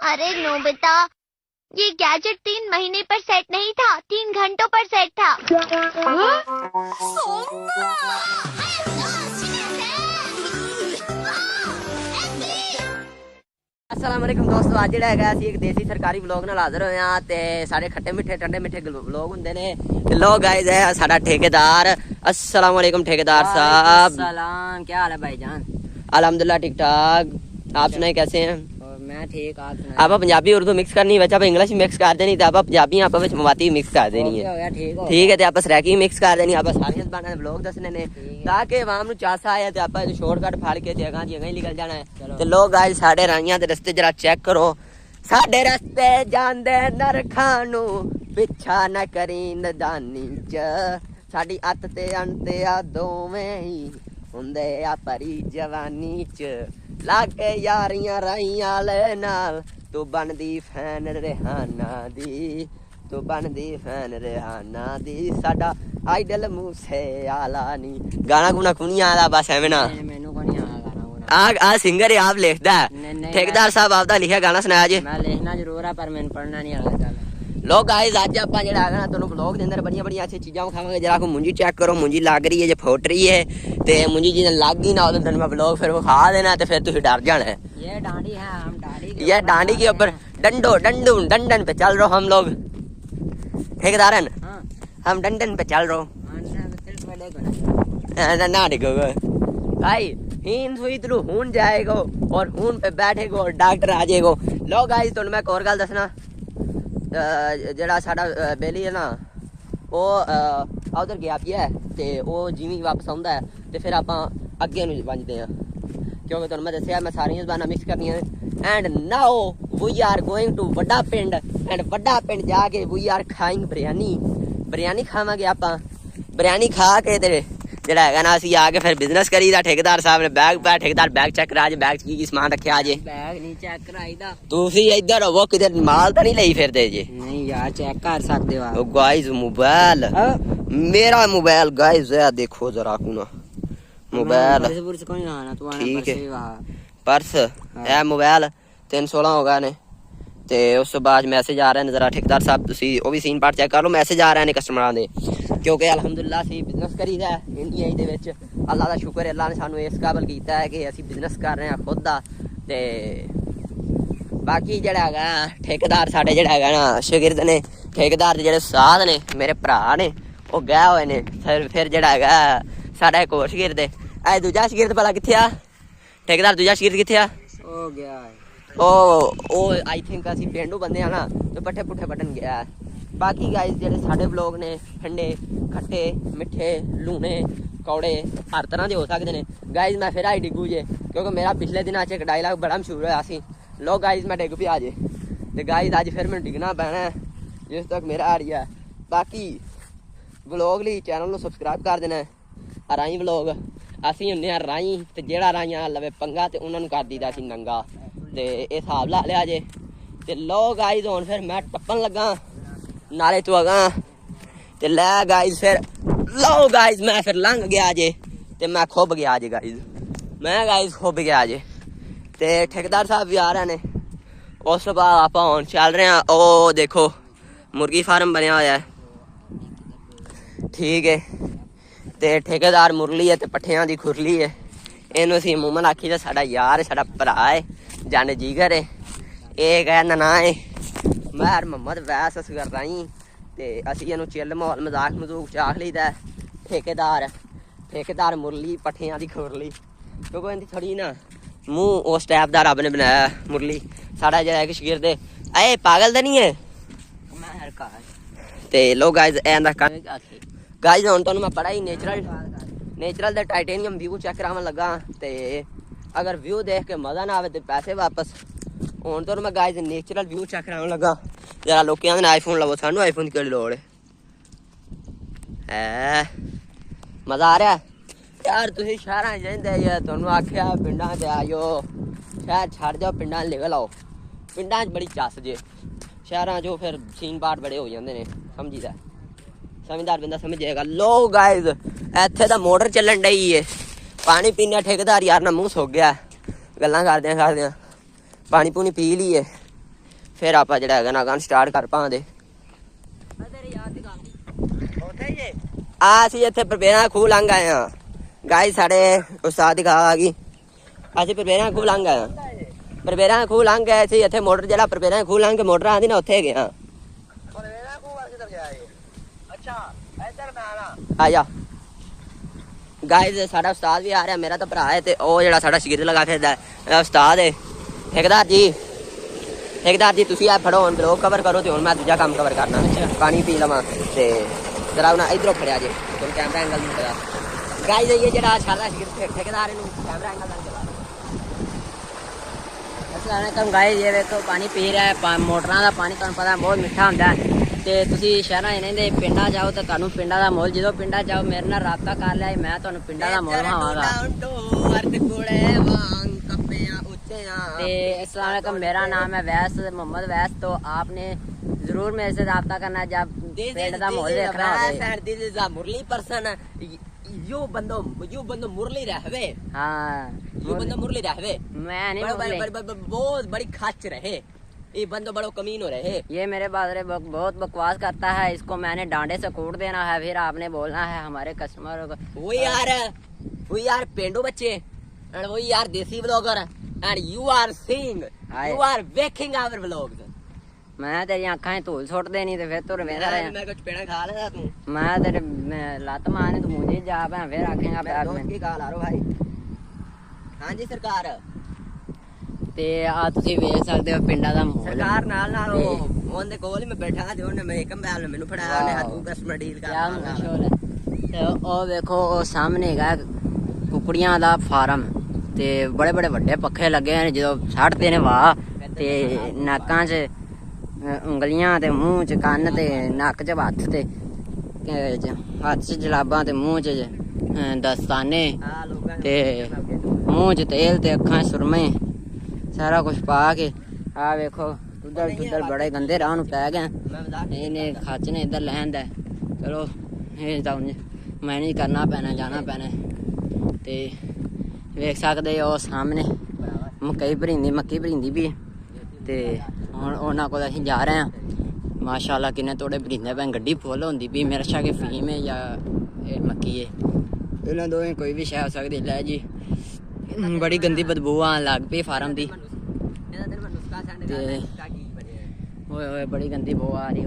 अरे नोबिता, ये गैजेट 3 महीने पर सेट नहीं था, 3 घंटों पर सेट था। अस्सलाम वालेकुम दोस्तों, ਅੱਜ ਜਿਹੜਾ ਹੈਗਾ ਅਸੀਂ ਇੱਕ ਦੇਸੀ ਸਰਕਾਰੀ ਵਲੌਗ ਨਾਲ ਹਾਜ਼ਰ ਹੋਏ ਆ ਤੇ ਸਾਡੇ ਖੱਟੇ ਮਿੱਠੇ ਠੰਡੇ ਮਿੱਠੇ ਵਲੌਗ ਹੁੰਦੇ ਨੇ ਤੇ ਲੋ ਗਾਇਜ਼ ਹੈ ਸਾਡਾ ਠੇਕੇਦਾਰ। अस्सलाम वालेकुम ठेकेदार साहब। सलाम, क्या हाल है भाईजान? अल्हम्दुलिल्लाह ठीक ठाक, आप सुनाए कैसे हैं? मैं ठीक, आप सुनाए? आप पंजाबी उर्दू मिक्स करनी बच्चा, आप इंग्लिश मिक्स कर देनी, आप पंजाबी आप मवाती मिक्स कर देनी है, ठीक है? आप सरैकी मिक्स कर देनी, आप सारियां ज़बानां दे व्लॉग दसने ने ताकि आवाम नूं चासा आए ते आप शॉर्टकट फाड़ के जगह जगह ही निकल जाना है। ते लोग आज साडे राइयां दे रस्ते जरा चेक करो, साडे रस्ते जांदे नरखां नूं पिछा ना करी नदानी च, साडी अत ते अंत आ दोवें ही हुंदे आ परी जवानी च, लागे यारियां राइयां ले नाल तू बनदी फैन रेहाना दी, तू बनदी फैन रेहाना दी, साडा आइडल मूसे आला नी। गाना गुना कुनी आला बस एवें ना मैनू को नहीं आला गाना। आ सिंगर है, आप लिखदा है? ठेकेदार साहब आपदा लिखिया गाना सुनाया जी? मैं लिखना जरूर है पर मैंने पढ़ना नहीं आता। लो गाइस आज ਆਪਾਂ ਜਿਹੜਾ ਹੈਗਾ ਨਾ ਤੁਹਾਨੂੰ ਵਲੌਗ ਦੇ ਅੰਦਰ ਬੜੀਆਂ ਬੜੀਆਂ ਅੱਛੀ ਚੀਜ਼ਾਂ ਵਿਖਾਵਾਂਗੇ। ਜਰਾ ਕੋ ਮੁੰਜੀ ਚੈੱਕ ਕਰੋ, ਮੁੰਜੀ ਲੱਗ ਰਹੀ ਹੈ ਜੇ ਫੁੱਟ ਰਹੀ ਹੈ ਤੇ ਮੁੰਜੀ ਜਿਹਨੇ ਲੱਗ ਗਈ ਨਾ ਉਹਦੇ ਤੁਹਾਨੂੰ ਮੈਂ ਵਲੌਗ ਫਿਰ ਵਿਖਾ ਦੇਣਾ ਤੇ ਫਿਰ ਤੁਸੀਂ ਡਰ जाना है। ये डांडी है, हम डांडी ये डांडी के ऊपर डंडो डंडू डंडन पे चल रहे हम लोग ठेकेदारन, हम डंडन पे चल रहे ना डिगोगे भाई, हीन सुई तू हून जाएगो और हून पे बैठेगो और डॉक्टर आ जाएगो। लो गाइस तुहानू मैं एक और गल दसना, ਜਿਹੜਾ ਸਾਡਾ ਬੇਲੀ ਹੈ ਨਾ ਉਹ ਉਧਰ ਗਿਆ ਪਿਆ ਤੇ ਉਹ ਜਿਵੇਂ ਵਾਪਸ ਆਉਂਦਾ ਹੈ ਤੇ ਫਿਰ ਆਪਾਂ ਅੱਗੇ ਨੂੰ ਵੱਜਦੇ ਆ, ਕਿਉਂਕਿ ਤੁਹਾਨੂੰ ਮੈਂ ਦੱਸਿਆ ਮੈਂ ਸਾਰੀਆਂ ਜ਼ਬਾਨਾਂ ਮਿਕਸ ਕਰਨੀਆਂ। And now we are going to ਵੱਡਾ ਪਿੰਡ, ਐਂਡ ਵੱਡਾ ਪਿੰਡ ਜਾ ਕੇ ਵੀ ਆਰ ਖਾਇੰਗ ਬਿਰਿਆਨੀ ਖਾਵਾਂਗੇ ਆਪਾਂ। ਬਿਰਿਆਨੀ ਖਾ ਕੇ ਤੇ ਜਿਹੜਾ ਹੈਗਾ ਨਾ ਅਸੀਂ ਆ ਕੇ ਫਿਰ ਬਿਜ਼ਨਸ ਕਰੀਦਾ। ਠੇਕੇਦਾਰ ਸਾਹਿਬ ਨੇ ਬੈਗ ਪਾਇਆ, ਠੇਕੇਦਾਰ ਬੈਗ ਚੈੱਕ ਕਰਾ ਜੇ, ਬੈਗ 'ਚ ਕੀ ਸਮਾਨ ਰੱਖਿਆ ਜੇ? बैग नहीं चेक कराईदा। ਤੁਸੀਂ ਇੱਧਰ ਹੋਵੋ, ਕਿਤੇ ਮਾਲ ਤਾਂ ਨਹੀਂ ਲਈ ਫਿਰਦੇ ਜੇ? नहीं यार चेक कर सकते हो आप। गाइस मोबाइल, मेरा मोबाइल गाइस है, देखो जरा कुना मोबाइल ठीक है, पर्स है मोबाइल 316 होगा ने ਤੇ ਉਸ ਤੋਂ ਬਾਅਦ ਮੈਸੇਜ ਆ ਰਹੇ ਨੇ। ਜ਼ਰਾ ਠੇਕੇਦਾਰ ਸਾਹਿਬ ਤੁਸੀਂ ਉਹ ਵੀ ਸੀਨ ਪਾਰਟ ਚੈੱਕ ਕਰ ਲਓ, ਮੈਸੇਜ ਆ ਰਹੇ ਨੇ ਕਸਟਮਰਾਂ ਦੇ, ਕਿਉਂਕਿ ਅਲਹਮਦੁਲਿਲਾ ਅਸੀਂ ਬਿਜ਼ਨਸ ਕਰੀਦਾ ਇੰਡੀਆ ਦੇ ਵਿੱਚ। ਅੱਲਾ ਦਾ ਸ਼ੁਕਰ ਹੈ, ਅੱਲਾ ਨੇ ਸਾਨੂੰ ਇਸ ਕਾਬਲ ਕੀਤਾ ਹੈ ਕਿ ਅਸੀਂ ਬਿਜ਼ਨਸ ਕਰ ਰਹੇ ਹਾਂ ਖੁਦ ਦਾ। ਤੇ ਬਾਕੀ ਜਿਹੜਾ ਹੈਗਾ ਠੇਕੇਦਾਰ ਸਾਡੇ ਜਿਹੜਾ ਹੈਗਾ ਨਾ ਸ਼ਾਗਿਰਦ ਨੇ, ਠੇਕੇਦਾਰ ਦੇ ਜਿਹੜੇ ਉਸਤਾਦ ਨੇ ਮੇਰੇ ਭਰਾ ਨੇ ਉਹ ਗਏ ਹੋਏ ਨੇ। ਫਿਰ ਜਿਹੜਾ ਹੈਗਾ ਸਾਡਾ ਇੱਕ ਹੋਰ ਸ਼ਾਗਿਰਦ ਹੈ, ਇਹ ਦੂਜਾ ਸ਼ਾਗਿਰਦ ਭਲਾ ਕਿੱਥੇ ਆ? ਠੇਕੇਦਾਰ ਦੂਜਾ ਸ਼ਾਗਿਰਦ ਕਿੱਥੇ ਆ? हो गया ਉਹ ਆਈ ਥਿੰਕ ਅਸੀਂ ਪੇਂਡੂ ਬੰਦੇ ਆ ਨਾ ਤੇ ਪੱਠੇ ਪੁੱਠੇ ਵੱਢਣ ਗਿਆ। ਬਾਕੀ ਗਾਇਸ ਜਿਹੜੇ ਸਾਡੇ ਵਲੌਗ ਨੇ ਠੰਡੇ ਖੱਟੇ ਮਿੱਠੇ ਲੂਣੇ ਕੌੜੇ ਹਰ ਤਰ੍ਹਾਂ ਦੇ ਹੋ ਸਕਦੇ ਨੇ। ਗਾਇਸ ਮੈਂ ਫਿਰ ਆਈ ਡਿੱਗੂ ਜੇ, ਕਿਉਂਕਿ ਮੇਰਾ ਪਿਛਲੇ ਦਿਨਾਂ 'ਚ ਇੱਕ ਡਾਇਲਾਗ ਬੜਾ ਮਸ਼ਹੂਰ ਹੋਇਆ ਸੀ, ਲੋ ਗਾਇਸ ਮੈਂ ਡਿੱਗ ਪਿਆ ਜੇ। ਤੇ ਗਾਇਸ ਅੱਜ ਫਿਰ ਮੈਨੂੰ ਡਿੱਗਣਾ ਪੈਣਾ ਜਿਸ ਤੱਕ ਮੇਰਾ ਆ ਰਿਹਾ। ਬਾਕੀ ਵਲੌਗ ਲਈ ਚੈਨਲ ਨੂੰ ਸਬਸਕ੍ਰਾਈਬ ਕਰ ਦੇਣਾ। ਰਾਈ ਵਲੌਗ ਅਸੀਂ ਹੁੰਦੇ ਹਾਂ ਰਾਈ, ਤੇ ਜਿਹੜਾ ਰਾਈਆਂ ਲਵੇ ਪੰਗਾ ਤੇ ਉਹਨਾਂ ਨੂੰ ਕਰ ਦੀਦਾ ਅਸੀਂ ਨੰਗਾ, ਤੇ ਇਹ ਹਿਸਾਬ ਲਾ ਲਿਆ ਜੇ। ਤੇ ਲੋ ਗਾਇਸ ਹੁਣ ਫਿਰ ਮੈਂ ਟੱਪਣ ਲੱਗਾ ਨਾਲੇ ਤੋਂ ਅਗਾਂ ਤੇ ਲੈ ਗਾਇਸ ਫਿਰ ਲੋ ਗਾਇਸ ਮੈਂ ਫਿਰ ਲੰਘ ਗਿਆ ਜੇ ਤੇ ਮੈਂ ਖੁੱਬ ਗਿਆ ਜੇ ਗਾਇਸ, ਮੈਂ ਗਾਇਸ ਖੁੱਬ ਗਿਆ ਜੇ। ਤੇ ਠੇਕੇਦਾਰ ਸਾਹਿਬ ਵੀ ਆ ਰਹੇ ਨੇ। ਉਸ ਤੋਂ ਬਾਅਦ ਆਪਾਂ ਹੁਣ ਚੱਲ ਰਹੇ ਹਾਂ, ਉਹ ਦੇਖੋ ਮੁਰਗੀ ਫਾਰਮ ਬਣਿਆ ਹੋਇਆ, ਠੀਕ ਹੈ। ਤੇ ਠੇਕੇਦਾਰ ਮੁਰਲੀ ਹੈ ਤੇ ਪੱਠਿਆਂ ਦੀ ਖੁਰਲੀ ਹੈ, ਇਹਨੂੰ ਅਸੀਂ ਮੂਮਨ ਆਖੀ ਦਾ, ਸਾਡਾ ਯਾਰ ਸਾਡਾ ਭਰਾ ਹੈ, ਜਨ ਜੀਗਰ ਹੈ। ਇਹ ਕਹਿੰਦਾ ਨਾ ਹੈ ਮੈਂ ਮੁਹੰਮਦ ਵੈਸ ਅਸਗਰ ਰਾਈ, ਤੇ ਅਸੀਂ ਇਹਨੂੰ ਚਿੱਲ ਮਾਹੌਲ ਮਜ਼ਾਕ ਮਜ਼ੂਕ ਚਾਖ ਲਈਦਾ। ਠੇਕੇਦਾਰ ਮੁਰਲੀ ਪੱਠਿਆਂ ਦੀ ਖੁਰਲੀ, ਕਿਉਂਕਿ ਇਹਦੀ ਥੋੜੀ ਨਾ ਮੂੰਹ ਉਸ ਟਾਈਪ ਦਾ ਰੱਬ ਨੇ ਬਣਾਇਆ। ਮੁਰਲੀ ਸਾਡਾ ਜਿਹੜਾ ਇੱਕ ਸ਼ਗਿਰਦ ਹੈ, ਇਹ ਪਾਗਲ ਤਾਂ ਨਹੀਂ ਹੈ? ਤੇ ਲੋ ਗਾਇਜ਼ ਇਹਦਾ ਗਾਇਜ਼ ਹੁਣ ਤੁਹਾਨੂੰ ਮੈਂ ਬੜਾ ਹੀ ਨੇਚਰਲ ਦਾ ਟਾਈਟੇਨੀਅਮ ਵਿਊ ਚੈੱਕ ਕਰਾਉਣ ਲੱਗਾ। ਤੇ ਅਗਰ ਵਿਊ ਦੇਖ ਕੇ ਮਜ਼ਾ ਨਾ ਆਵੇ ਤੇ ਪੈਸੇ ਵਾਪਸ। ਹੁਣ ਤੁਹਾਨੂੰ ਮੈਂ ਗਾਇਜ਼ ਨੇਚਰਲ ਵਿਊ ਚੈੱਕ ਕਰਾਉਣ ਲੱਗਾ। ਜਰਾ ਲੋਕਾਂ ਨੇ ਆਈਫੋਨ ਲਵੋ, ਸਾਨੂੰ ਆਈਫੋਨ ਦੀ ਕਿਹੜੀ ਲੋੜ ਹੈ? ਮਜ਼ਾ ਆ ਰਿਹਾ ਯਾਰ? ਤੁਸੀਂ ਸ਼ਹਿਰਾਂ 'ਚ ਰਹਿੰਦੇ ਯਾਰ, ਤੁਹਾਨੂੰ ਆਖਿਆ ਪਿੰਡਾਂ 'ਚ ਆਇਓ, ਸ਼ਹਿਰ ਛੱਡ ਜਾਓ, ਪਿੰਡਾਂ 'ਚ ਨਿਕਲ ਆਓ। ਪਿੰਡਾਂ 'ਚ ਬੜੀ ਚੱਸ ਜੇ, ਸ਼ਹਿਰਾਂ 'ਚੋਂ ਫਿਰ ਸੀਨ ਪਾਟ ਬੜੇ ਹੋ ਜਾਂਦੇ ਨੇ, ਸਮਝੀਦਾ? ਸਮਝਦਾਰ ਬੰਦਾ ਸਮਝ ਜਾਏਗਾ। ਲੋ ਗਾਇਜ਼ ਇੱਥੇ ਤਾਂ ਮੋਟਰ ਚੱਲਣ ਡਈ ਏ, ਪਾਣੀ ਪੀਣਾ। ਠੇਕੇਦਾਰ ਯਾਰ ਨਾ ਮੂੰਹ ਸੁੱਕ ਗਿਆ, ਗੱਲਾਂ ਕਰਦਿਆਂ ਪਾਣੀ ਪੂਣੀ ਪੀ ਲਈਏ, ਫਿਰ ਆਪਾਂ ਜਿਹੜਾ ਹੈਗਾ ਨਾ ਗਾਣਾ ਸਟਾਰਟ ਕਰ ਪਾਉਂਦੇ। ਅਸੀਂ ਇੱਥੇ ਪ੍ਰਵੇਰਾ ਖੂਹ ਲੰਘ ਆਏ ਹਾਂ ਗਾਇਜ਼, ਸਾਡੇ ਉਸਤਾਦ ਦੀ ਗਾ ਆ ਗਈ, ਅਸੀਂ ਪ੍ਰਵੇਰਾ ਖੂਹ ਲੰਘ ਆਏ ਹਾਂ। ਪਰਵੇਰਾਂ ਖੂਹ ਲੰਘ ਗਏ ਸੀ ਇੱਥੇ ਮੋਟਰ ਜਿਹੜਾ ਪਰਵੇਰਾਂ ਖੂਹ ਲੰਘ ਕੇ ਮੋਟਰ ਆਂਦੀ ਨਾ ਉੱਥੇ ਗਿਆ ਆ ਜਾ गाइस साडा उस्ताद भी आ रहा मेरा तो भरा है ते ओ जेड़ा साडा शिगिर्द लगा फिरदा है उस्ताद है ठेकेदार जी तुसी आ फड़ो हुन ब्लॉग कवर करो ते हुन मैं दूजा काम कवर करना पानी पी लवां ते जरा ना इधरों खड़िया जे तुम कैमरा एंगल नहीं पता गाइस ये जेड़ा साडा शिगिर्द ठेकेदार है कैमरा एंगल लग जा अस्सलाम वालेकुम गाइस ये देखो पानी पी रहा है मोटरां दा पानी तुहानू पता बहुत मीठा हुंदा है ਤੇ ਤੁਸੀਂ ਸ਼ਹਿਰਾਂ ਰਹਿੰਦੇ ਪਿੰਡਾਂ ਜਾਓ ਤਾਂ ਤੁਹਾਨੂੰ ਪਿੰਡਾਂ ਦਾ ਮੋਲ ਜਦੋਂ ਪਿੰਡਾਂ ਜਾਓ ਮੇਰੇ ਨਾਲ ਰਾਬਤਾ ਕਰ ਲਿਆ ਮੈਂ ਤੁਹਾਨੂੰ ਪਿੰਡਾਂ ਦਾ ਮੋਲ ਦਿਖਾਵਾਂਗਾ ਤੇ अस्सलाम वालेकुम मेरा नाम है वैस मोहम्मद वैस तो आपने जरूर मेरे से राब्ता करना जब पिंड का माहौल देखना हो मुरली पर्सन यू बंदो मुरली रहवे हाँ यू बंदो मुरली रहवे मैं नहीं बहुत बड़ी खच रहे ये बंदो बड़ो कमीन हो रहे ये मेरे बादरे बहुत बकवास करता है इसको मैंने डांडे से कूट देना है फिर आपने बोलना है हमारे कस्टमरों को वो यार पेंडू बच्चे एंड वो यार देसी blogger and you are seeing you are waking our vlogs मैं तेरी आंखें धूल सुट देनी ते फिर तू रवेंदा रहे मैं कुछ पेड़ा खा लेदा तू मैं तेरे लत मारने तू मुझे जा पे फिर आखेगा बैग में की कॉल आ रो भाई हां जी सरकार ਤੇ ਆ ਤੁਸੀਂ ਵੇਖ ਸਕਦੇ ਹੋ ਪਿੰਡਾਂ ਦਾ ਮਾਹੌਲ ਸਰਕਾਰ ਨਾਲ ਉਹਦੇ ਕੋਲ ਹੀ ਮੈਂ ਬੈਠਾ ਤੇ ਉਹਨੇ ਮੈਂ ਕੰਬੈਲ ਮੈਨੂੰ ਫੜਾਇਆ ਉਹਨੇ ਹੱਥੋਂ ਕਸਟਮਰ ਡੀਲ ਕਰਦਾ ਤੇ ਉਹ ਵੇਖੋ ਉਹ ਸਾਹਮਣੇ ਹੈਗਾ ਕੁਕੜੀਆਂ ਦਾ ਫਾਰਮ ਤੇ ਬੜੇ ਬੜੇ ਵੱਡੇ ਪੱਖੇ ਲੱਗੇ ਨੇ ਜਦੋਂ ਛੱਡਦੇ ਨੇ ਵਾਹ ਤੇ ਨਾਕਾਂ 'ਚ ਉਂਗਲੀਆਂ ਤੇ ਮੂੰਹ 'ਚ ਕੰਨ ਤੇ ਨੱਕ 'ਚ ਹੱਥ ਤੇ ਹੱਥ 'ਚ ਜਲਾਬਾਂ ਤੇ ਮੂੰਹ 'ਚ ਦਸਤਾਨੇ ਤੇ ਮੂੰਹ 'ਚ ਤੇਲ ਤੇ ਅੱਖਾਂ 'ਚ ਸੁਰਮੇ सारा कुछ पा के आ वेखो उधर बड़े गंदे राह पै गए इन्हें खच ने इधर लैंदा चलो ये तो मैनेज करना पैना जाना पैना ते वेख सकते हो सामने मक्की भरींदी भी ते हुण उन्हां कोल असीं जा रहे हैं माशाअल्लाह किन्ने तोड़े भरींदे पे गड्डी फुल होंदी भी मेरा शक फीम है या मक्की है इन्हां दोवें कोई भी शै हो सकदी लै जी बड़ी गंदी बदबू आन लग पई फार्म दी ओए बड़ी गंदी बो आ रही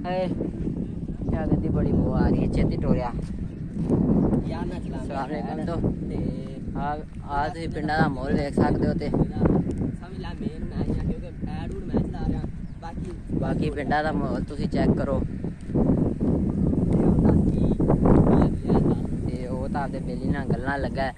है क्या गंदी बड़ी बो आ रही है छेती टोरिया तो आ तुसीं पिंडां दा माहौल देख सकदे हो ते बाकी पिंडां दा माहौल तुसीं चेक करो ते ओह तां आपदे बेली नाल गल्लां लग्गा